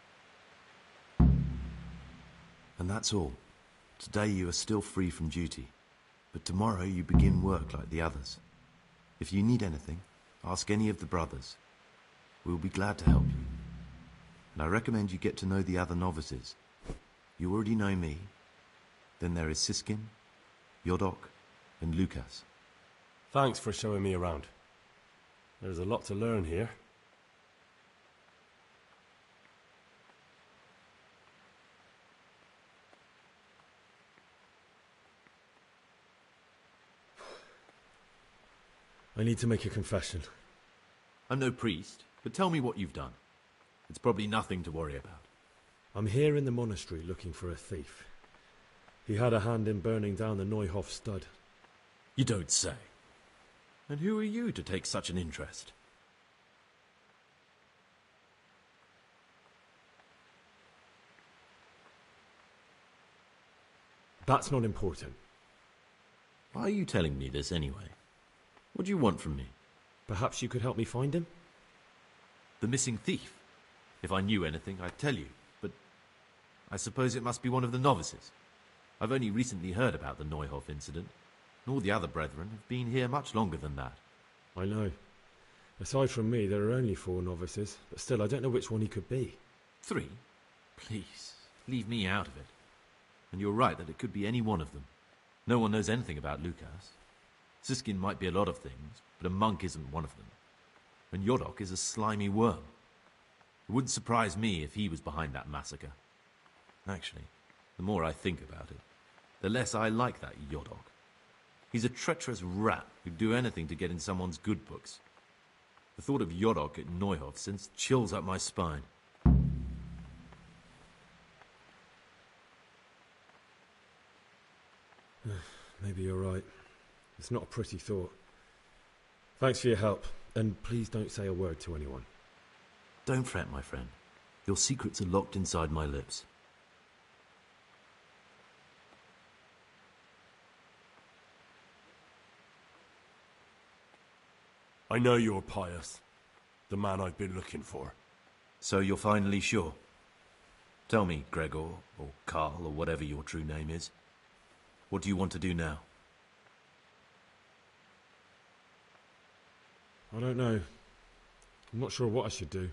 And that's all. Today you are still free from duty, but tomorrow you begin work like the others. If you need anything, ask any of the brothers. We'll be glad to help you. And I recommend you get to know the other novices. You already know me. Then there is Siskin, Yodok, and Lucas. Thanks for showing me around. There's a lot to learn here. I need to make a confession. I'm no priest, but tell me what you've done. It's probably nothing to worry about. I'm here in the monastery looking for a thief. He had a hand in burning down the Neuhof stud. You don't say. And who are you to take such an interest? That's not important. Why are you telling me this anyway? What do you want from me? Perhaps you could help me find him? The missing thief? If I knew anything, I'd tell you, but I suppose it must be one of the novices. I've only recently heard about the Neuhof incident, and all the other brethren have been here much longer than that. I know. Aside from me, there are only 4 novices, but still, I don't know which one he could be. 3? Please, leave me out of it. And you're right that it could be any one of them. No one knows anything about Lucas. Siskin might be a lot of things, but a monk isn't one of them. And Yodok is a slimy worm. It wouldn't surprise me if he was behind that massacre. Actually, the more I think about it, the less I like that Yodok. He's a treacherous rat who'd do anything to get in someone's good books. The thought of Yodok at Neuhof sends chills up my spine. Maybe you're right. It's not a pretty thought. Thanks for your help, and please don't say a word to anyone. Don't fret, my friend. Your secrets are locked inside my lips. I know you're Pius, the man I've been looking for. So you're finally sure? Tell me, Gregor, or Karl, or whatever your true name is. What do you want to do now? I don't know. I'm not sure what I should do.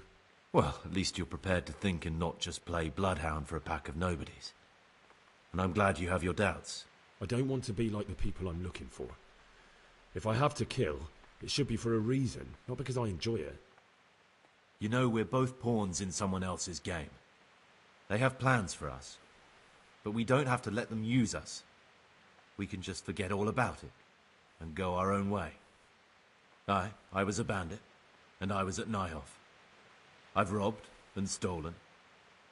Well, at least you're prepared to think and not just play bloodhound for a pack of nobodies. And I'm glad you have your doubts. I don't want to be like the people I'm looking for. If I have to kill, it should be for a reason, not because I enjoy it. You know, we're both pawns in someone else's game. They have plans for us, but we don't have to let them use us. We can just forget all about it and go our own way. I was a bandit, and I was at Neuhof. I've robbed and stolen,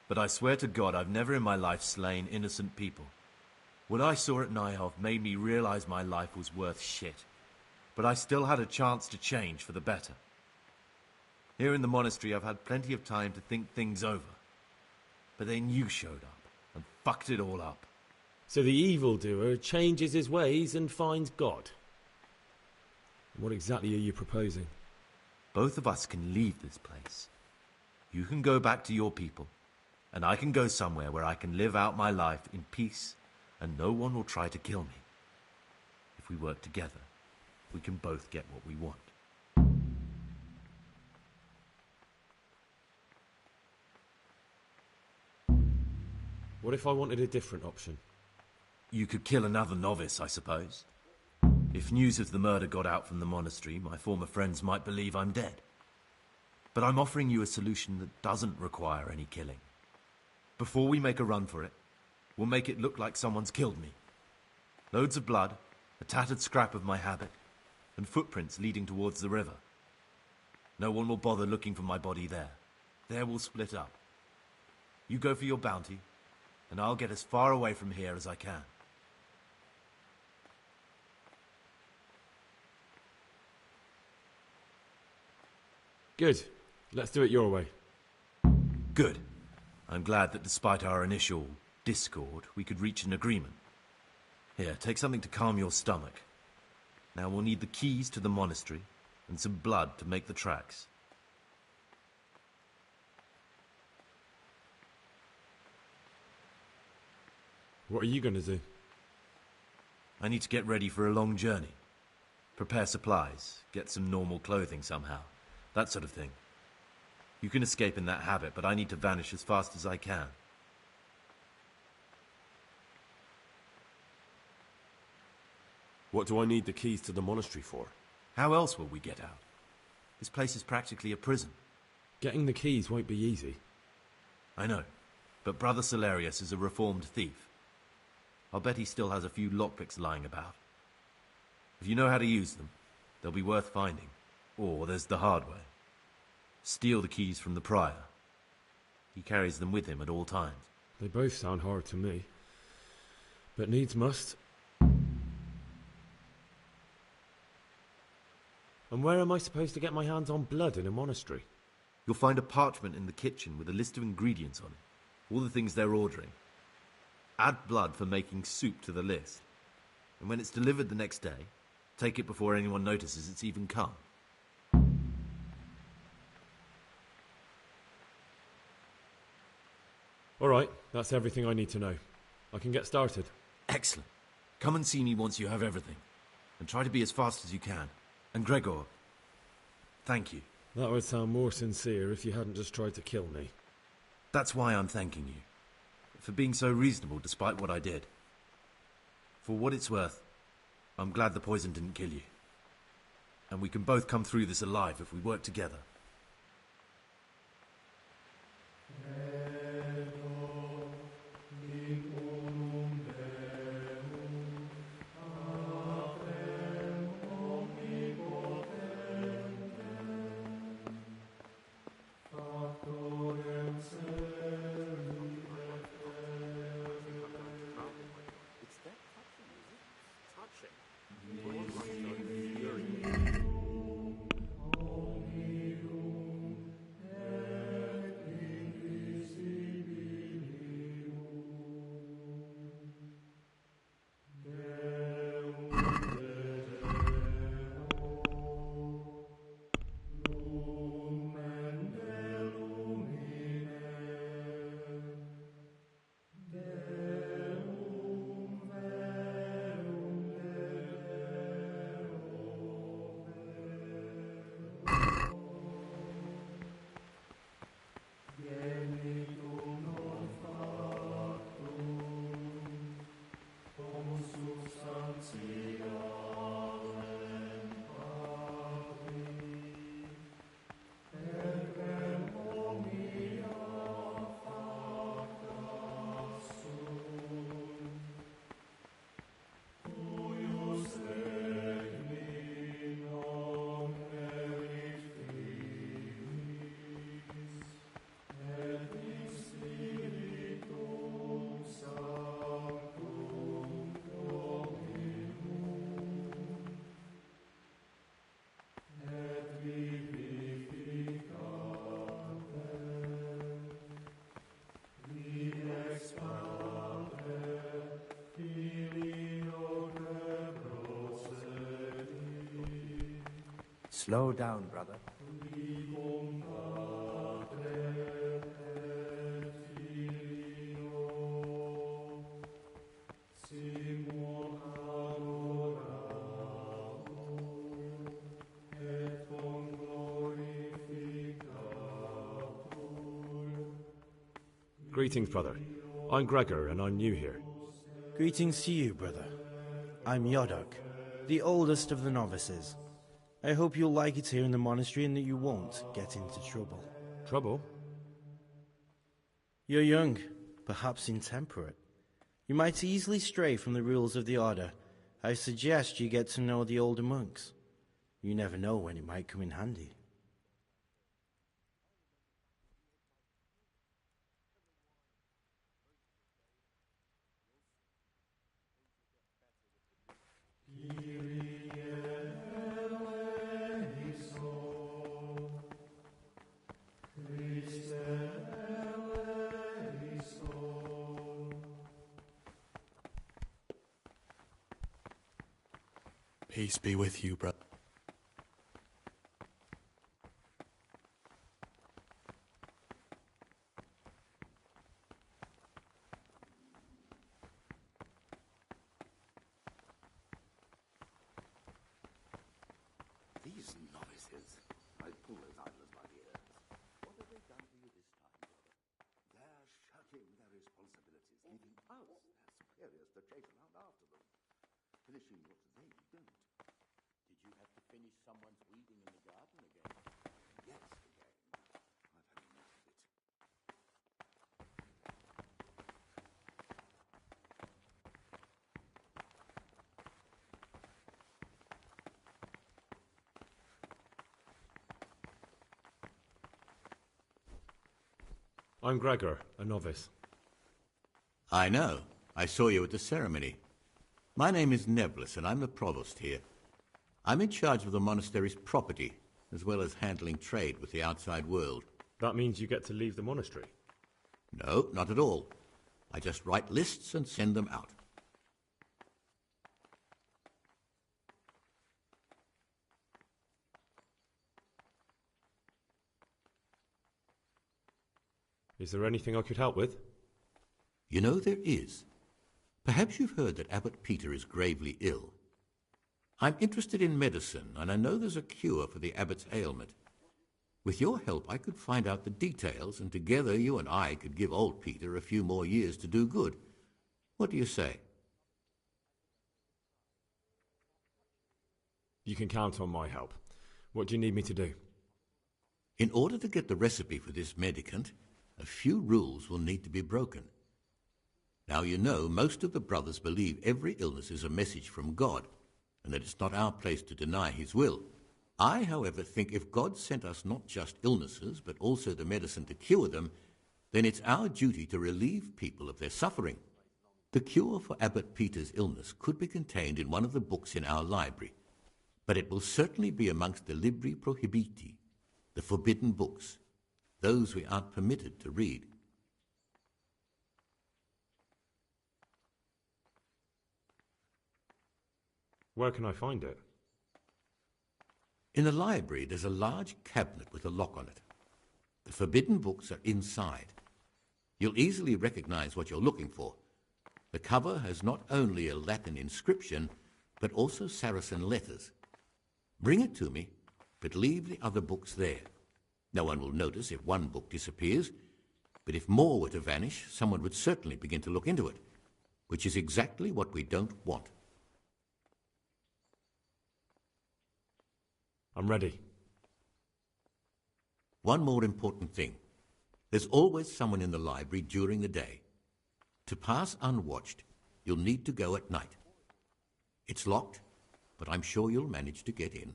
but I swear to God I've never in my life slain innocent people. What I saw at Neuhof made me realize my life was worth shit, but I still had a chance to change for the better. Here in the monastery I've had plenty of time to think things over, but then you showed up and fucked it all up. So the evildoer changes his ways and finds God. What exactly are you proposing? Both of us can leave this place. You can go back to your people, and I can go somewhere where I can live out my life in peace, and no one will try to kill me. If we work together, we can both get what we want. What if I wanted a different option? You could kill another novice, I suppose. If news of the murder got out from the monastery, my former friends might believe I'm dead. But I'm offering you a solution that doesn't require any killing. Before we make a run for it, we'll make it look like someone's killed me. Loads of blood, a tattered scrap of my habit, and footprints leading towards the river. No one will bother looking for my body there. There we'll split up. You go for your bounty, and I'll get as far away from here as I can. Good. Let's do it your way. Good. I'm glad that despite our initial discord, we could reach an agreement. Here, take something to calm your stomach. Now we'll need the keys to the monastery and some blood to make the tracks. What are you going to do? I need to get ready for a long journey. Prepare supplies, get some normal clothing somehow. That sort of thing. You can escape in that habit, but I need to vanish as fast as I can. What do I need the keys to the monastery for? How else will we get out? This place is practically a prison. Getting the keys won't be easy. I know, but Brother Salarius is a reformed thief. I'll bet he still has a few lockpicks lying about. If you know how to use them, they'll be worth finding. Or there's the hard way. Steal the keys from the prior. He carries them with him at all times. They both sound hard to me. But needs must. And where am I supposed to get my hands on blood in a monastery? You'll find a parchment in the kitchen with a list of ingredients on it. All the things they're ordering. Add blood for making soup to the list. And when it's delivered the next day, take it before anyone notices it's even come. All right, that's everything I need to know. I can get started. Excellent. Come and see me once you have everything. And try to be as fast as you can. And Gregor, thank you. That would sound more sincere if you hadn't just tried to kill me. That's why I'm thanking you. For being so reasonable despite what I did. For what it's worth, I'm glad the poison didn't kill you. And we can both come through this alive if we work together. Slow down, brother. Greetings, brother. I'm Gregor, and I'm new here. Greetings to you, brother. I'm Yodok, the oldest of the novices. I hope you'll like it here in the monastery and that you won't get into trouble. Trouble? You're young, perhaps intemperate. You might easily stray from the rules of the order. I suggest you get to know the older monks. You never know when it might come in handy. Peace be with you, brother. These novices. I pull those idlers by the ears. What have they done to you this time, brother? They're shirking their responsibilities, leaving us, their superiors, to chase around after them. Finishing what they don't. Did you have to finish someone's weeding in the garden again? Yes, again. I've had enough of it. I'm Gregor, a novice. I know. I saw you at the ceremony. My name is Nebulus, and I'm the provost here. I'm in charge of the monastery's property, as well as handling trade with the outside world. That means you get to leave the monastery? No, not at all. I just write lists and send them out. Is there anything I could help with? You know, there is. Perhaps you've heard that Abbot Peter is gravely ill. I'm interested in medicine, and I know there's a cure for the abbot's ailment. With your help, I could find out the details, and together you and I could give old Peter a few more years to do good. What do you say? You can count on my help. What do you need me to do? In order to get the recipe for this medicament, a few rules will need to be broken. Now, you know, most of the brothers believe every illness is a message from God, and that it's not our place to deny his will. I, however, think if God sent us not just illnesses, but also the medicine to cure them, then it's our duty to relieve people of their suffering. The cure for Abbot Peter's illness could be contained in one of the books in our library, but it will certainly be amongst the Libri Prohibiti, the forbidden books, those we aren't permitted to read. Where can I find it? In the library, there's a large cabinet with a lock on it. The forbidden books are inside. You'll easily recognize what you're looking for. The cover has not only a Latin inscription, but also Saracen letters. Bring it to me, but leave the other books there. No one will notice if one book disappears, but if more were to vanish, someone would certainly begin to look into it, which is exactly what we don't want. I'm ready. One more important thing. There's always someone in the library during the day. To pass unwatched, you'll need to go at night. It's locked, but I'm sure you'll manage to get in.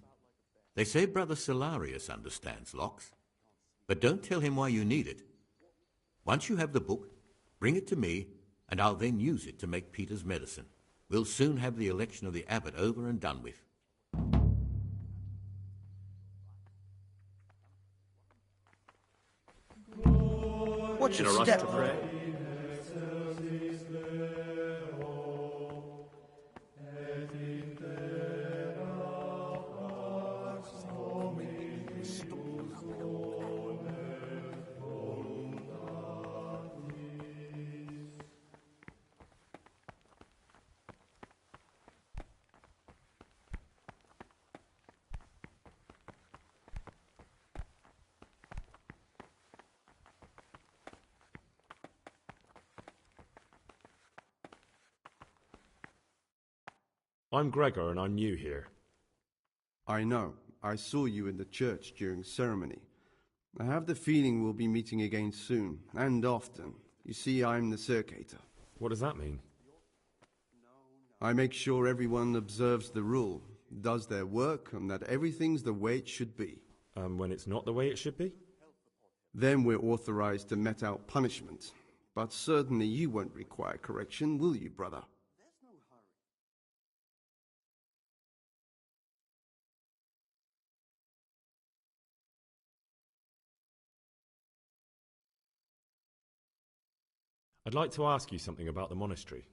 They say Brother Solarius understands locks, but don't tell him why you need it. Once you have the book, bring it to me, and I'll then use it to make Peter's medicine. We'll soon have the election of the abbot over and done with. What's your step? To pray? I'm Gregor and I'm new here. I know. I saw you in the church during ceremony. I have the feeling we'll be meeting again soon, and often. You see, I'm the circator. What does that mean? I make sure everyone observes the rule, does their work, and that everything's the way it should be. When it's not the way it should be? Then we're authorized to mete out punishment. But certainly you won't require correction, will you, brother? I'd like to ask you something about the monastery.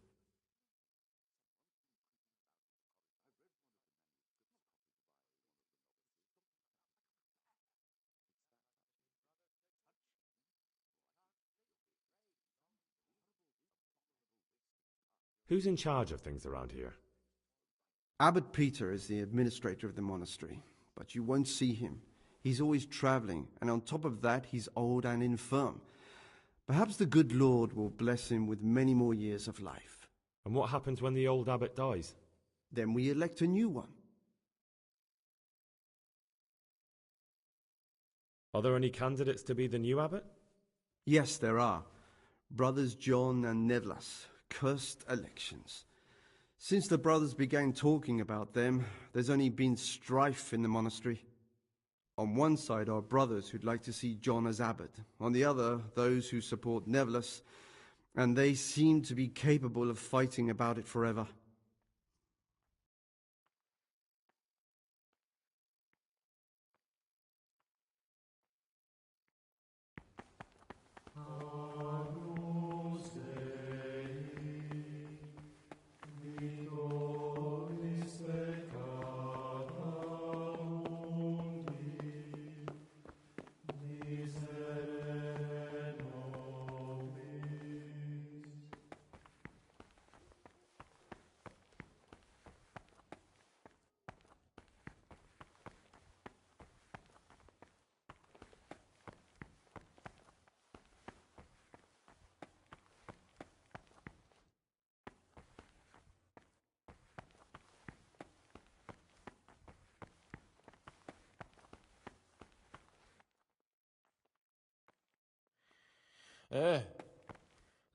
Who's in charge of things around here? Abbot Peter is the administrator of the monastery, but you won't see him. He's always traveling, and on top of that, he's old and infirm. Perhaps the good Lord will bless him with many more years of life. And what happens when the old abbot dies? Then we elect a new one. Are there any candidates to be the new abbot? Yes, there are. Brothers John and Nevlas. Cursed elections. Since the brothers began talking about them, there's only been strife in the monastery. On one side are brothers who'd like to see John as abbot. On the other, those who support Nevlas, and they seem to be capable of fighting about it forever.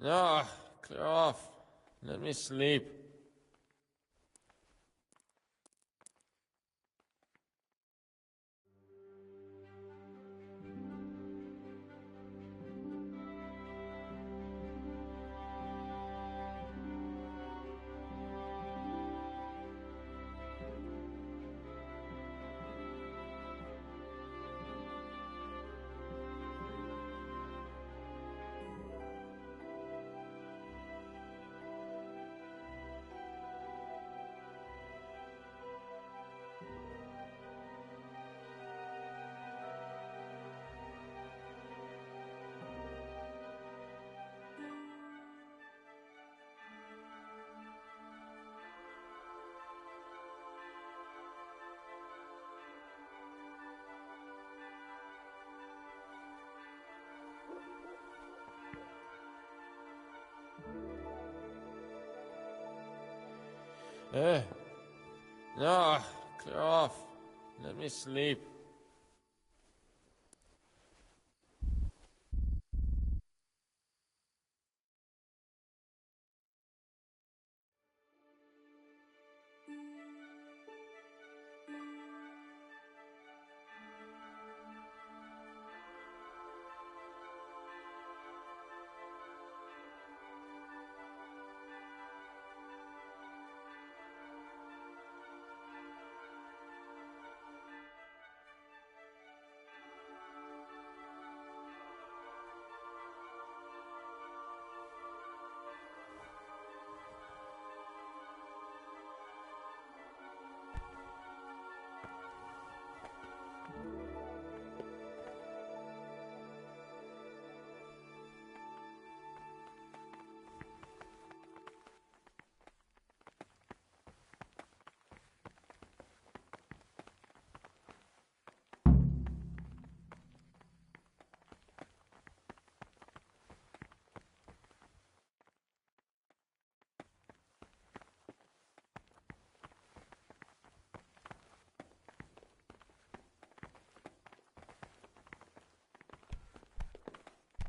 No, clear off. Let me sleep. Eh? No, clear off. Let me sleep.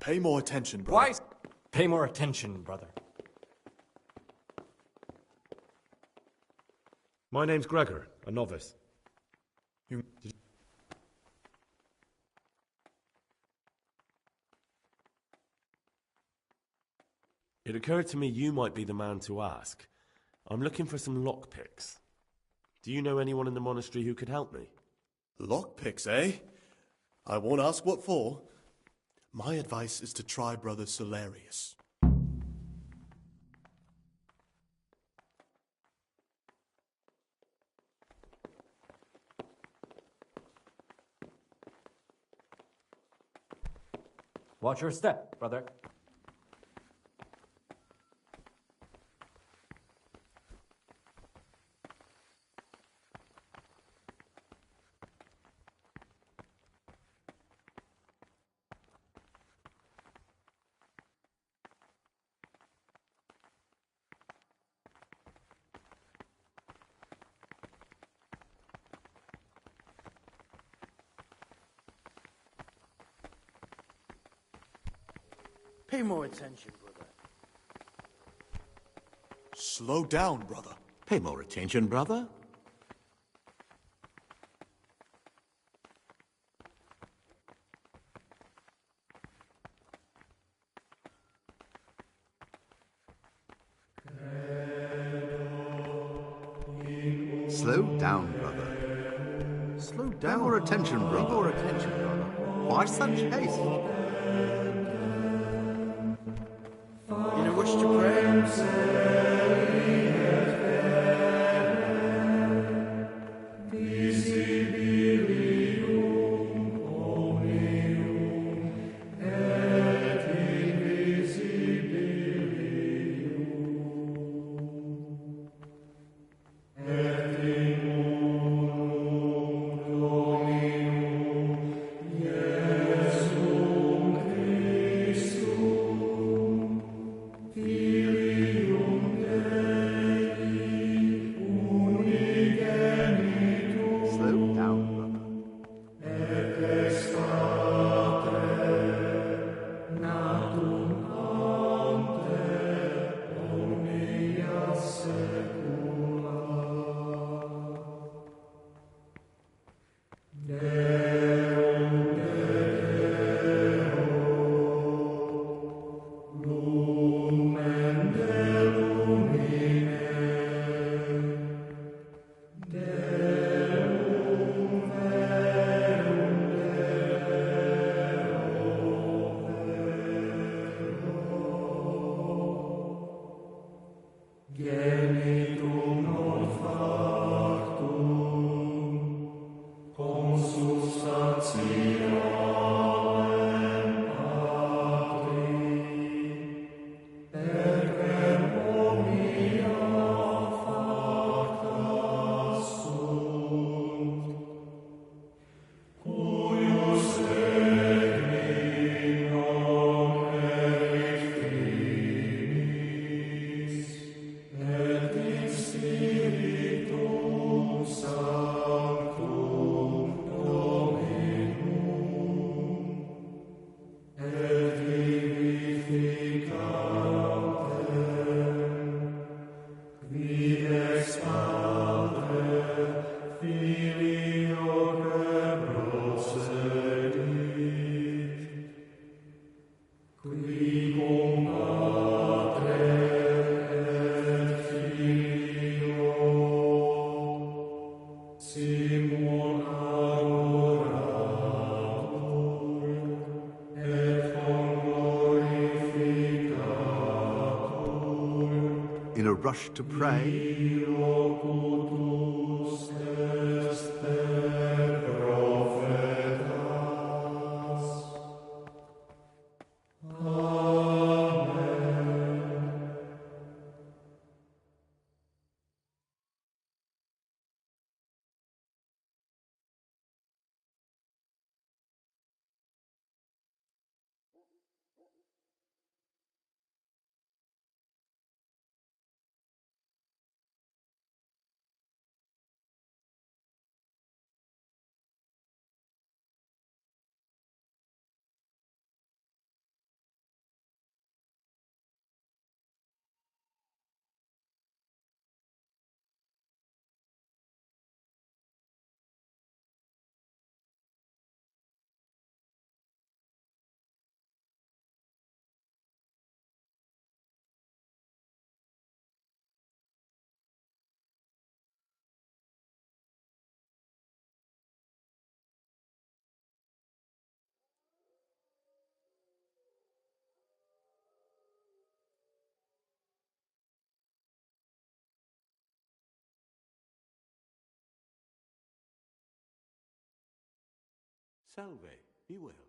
Pay more attention, brother. Why? Pay more attention, brother. My name's Gregor, a novice. It occurred to me you might be the man to ask. I'm looking for some lockpicks. Do you know anyone in the monastery who could help me? Lockpicks, eh? I won't ask what for. My advice is to try Brother Solarius. Watch your step, brother. Pay more attention, brother. Slow down, brother. Pay more attention, brother. Slow down, brother. Slow down. Pay more attention, brother. Pay more attention, brother. Why such haste? In a wish to pray? In a rush to pray, Salve, be well.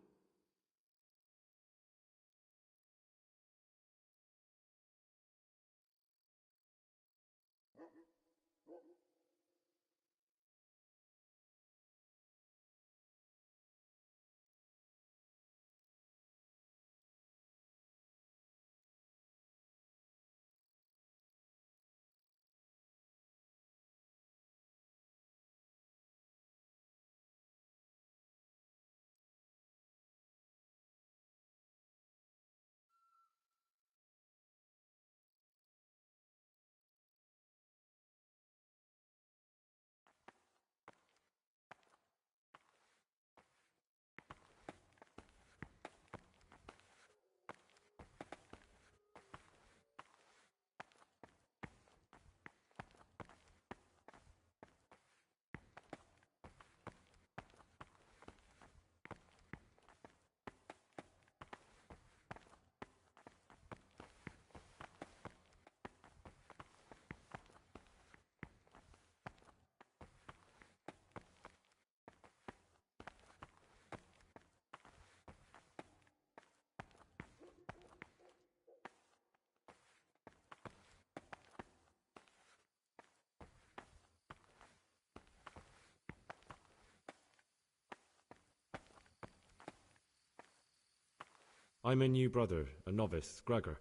I'm a new brother, a novice, Gregor.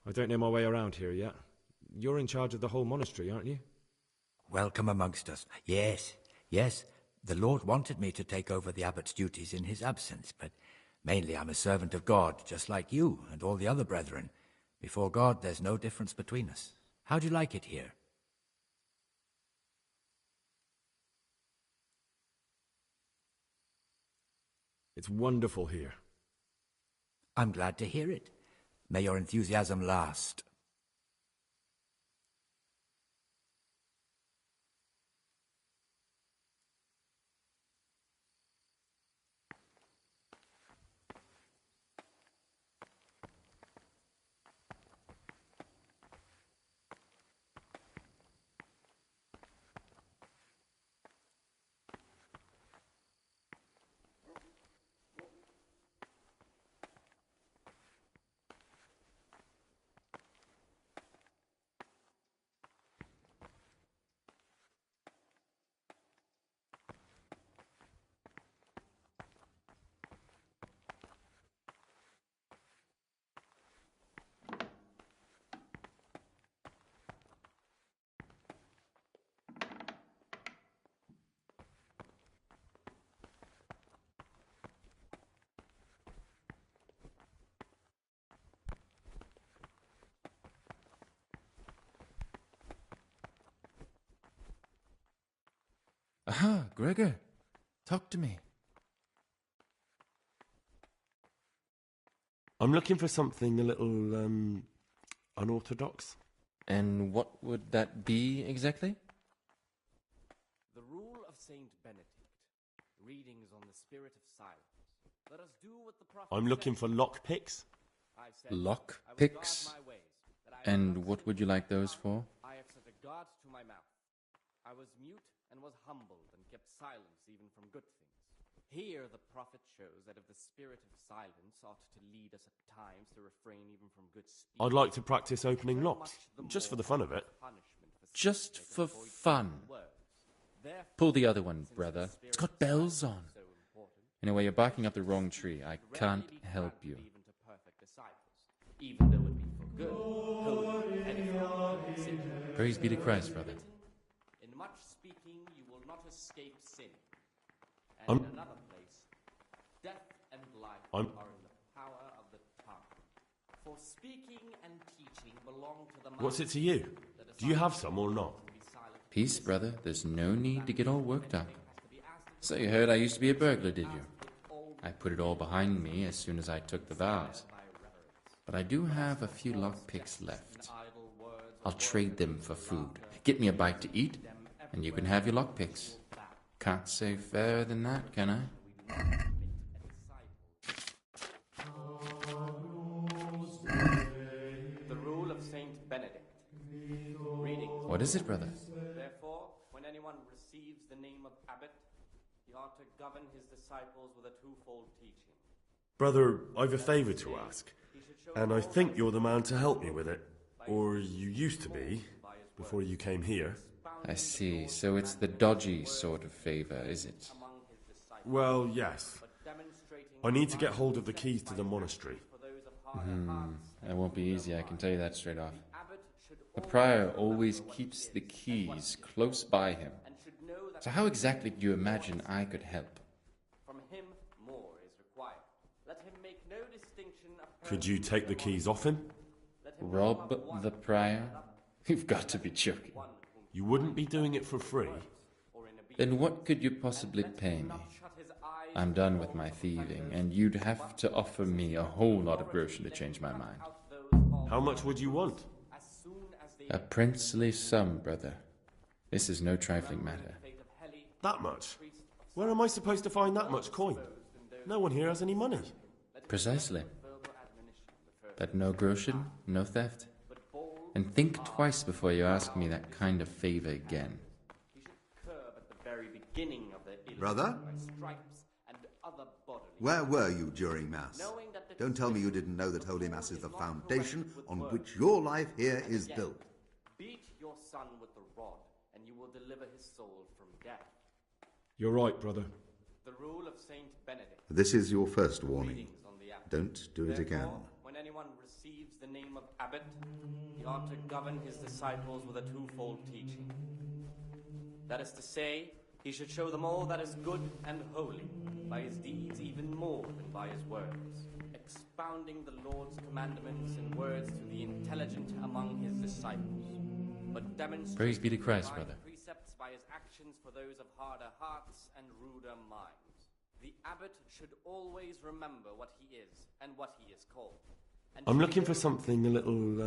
I don't know my way around here yet. You're in charge of the whole monastery, aren't you? Welcome amongst us. Yes, yes. The Lord wanted me to take over the abbot's duties in his absence, but mainly I'm a servant of God, just like you and all the other brethren. Before God, there's no difference between us. How do you like it here? It's wonderful here. I'm glad to hear it. May your enthusiasm last. Aha, Gregor. Talk to me. I'm looking for something a little, unorthodox. And what would that be exactly? The rule of Saint Benedict. Readings on the spirit of silence. Let us do what the prophet I'm looking for lockpicks. Lockpicks? And what would you like those for? I have set a guard to my mouth. I was mute and was humbled and kept silence even from good things. Here the prophet shows that if the spirit of silence ought to lead us at times to refrain even from good speech. I'd like to practice opening locks, just for the fun of it. Just for fun. Pull the other one, brother. It's got bells on. Anyway, you're barking up the wrong tree. I can't help you. Even though it be for good, holy, edifying, Praise be to Christ, brother. In much speaking you will not escape sin. And in another place, death and life are in the power of the tongue. For speaking and teaching belong to the mind. What's it to you? Do you have some or not? Peace, brother. There's no need to get all worked up. So you heard I used to be a burglar, did you? I put it all behind me as soon as I took the vows. But I do have a few lockpicks left. I'll trade them for food. Get me a bite to eat, and you can have your lockpicks. Can't say fairer than that, can I? The rule of Saint Benedict. Readings. What is it, brother? Therefore, when anyone receives the name of abbot, he ought to govern his disciples with a twofold teaching. Brother, I've a favour to ask, and I think you're the man to help me with it. Or you used to be, before you came here. I see. So it's the dodgy sort of favour, is it? Well, yes. I need to get hold of the keys to the monastery. That won't be easy, I can tell you that straight off. The prior always keeps the keys close by him. So how exactly do you imagine I could help? From him, more is required. Let him make no distinction of... Could you take the keys off him? Rob the prior? You've got to be joking. You wouldn't be doing it for free? Then what could you possibly pay me? I'm done with my thieving, and you'd have to offer me a whole lot of groschen to change my mind. How much would you want? A princely sum, brother. This is no trifling matter. That much? Where am I supposed to find that much coin? No one here has any money. Precisely. But no groschen, no theft. And think twice before you ask me that kind of favor again. Brother? Where were you during Mass? Don't tell me you didn't know that Holy Mass is the foundation on which your life here is built. Beat your son with the rod, and you will deliver his soul from death. You're right, brother. The rule of Saint Benedict. This is your first warning. Don't do it again. When anyone receives the name of abbot, he ought to govern his disciples with a twofold teaching. That is to say, he should show them all that is good and holy, by his deeds even more than by his words, expounding the Lord's commandments in words to the intelligent among his disciples, but demonstrating Praise be to Christ, brother. Precepts by his actions for those of harder hearts and ruder minds. The abbot should always remember what he is and what he is called. I'm looking for something a little,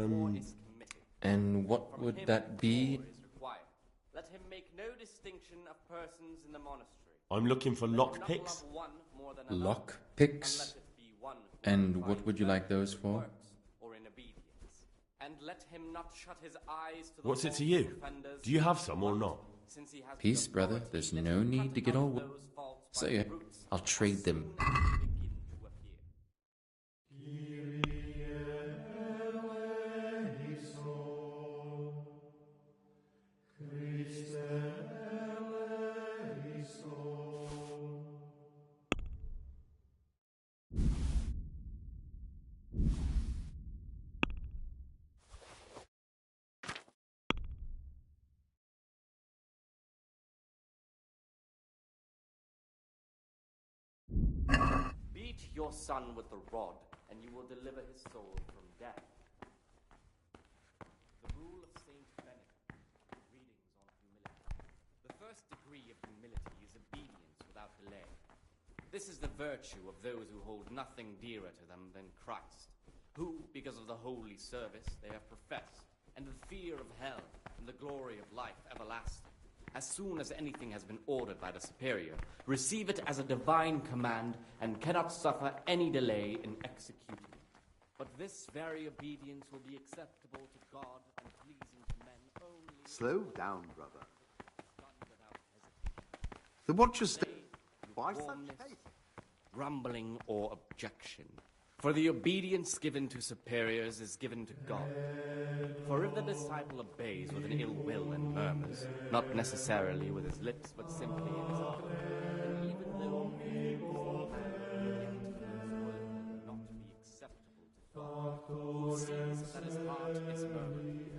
And what would that be? Let him make no distinction of persons in the monastery. I'm looking for lockpicks. Lockpicks? And what would you like those for? Or in obedience. And let him not shut his eyes to the What's it to you? Do you have some or not? Peace, brother. There's no need to get all... So yeah, I'll trade them. Beat your son with the rod, and you will deliver his soul from death. The rule of Saint Benedict. Readings on humility. The first degree decree of humility is obedience without delay. This is the virtue of those who hold nothing dearer to them than Christ, who, because of the holy service they have professed, and the fear of hell, and the glory of life everlasting, as soon as anything has been ordered by the superior, receive it as a divine command, and cannot suffer any delay in executing it. But this very obedience will be acceptable to God and pleasing to men only... Slow down, brother. The Watchers why such haste? Grumbling or objection. For the obedience given to superiors is given to God. For if the disciple obeys with an ill will and murmurs, not necessarily with his lips, but simply in his heart, then even though yet his word will not be acceptable to God, who sees that his heart is murmuring.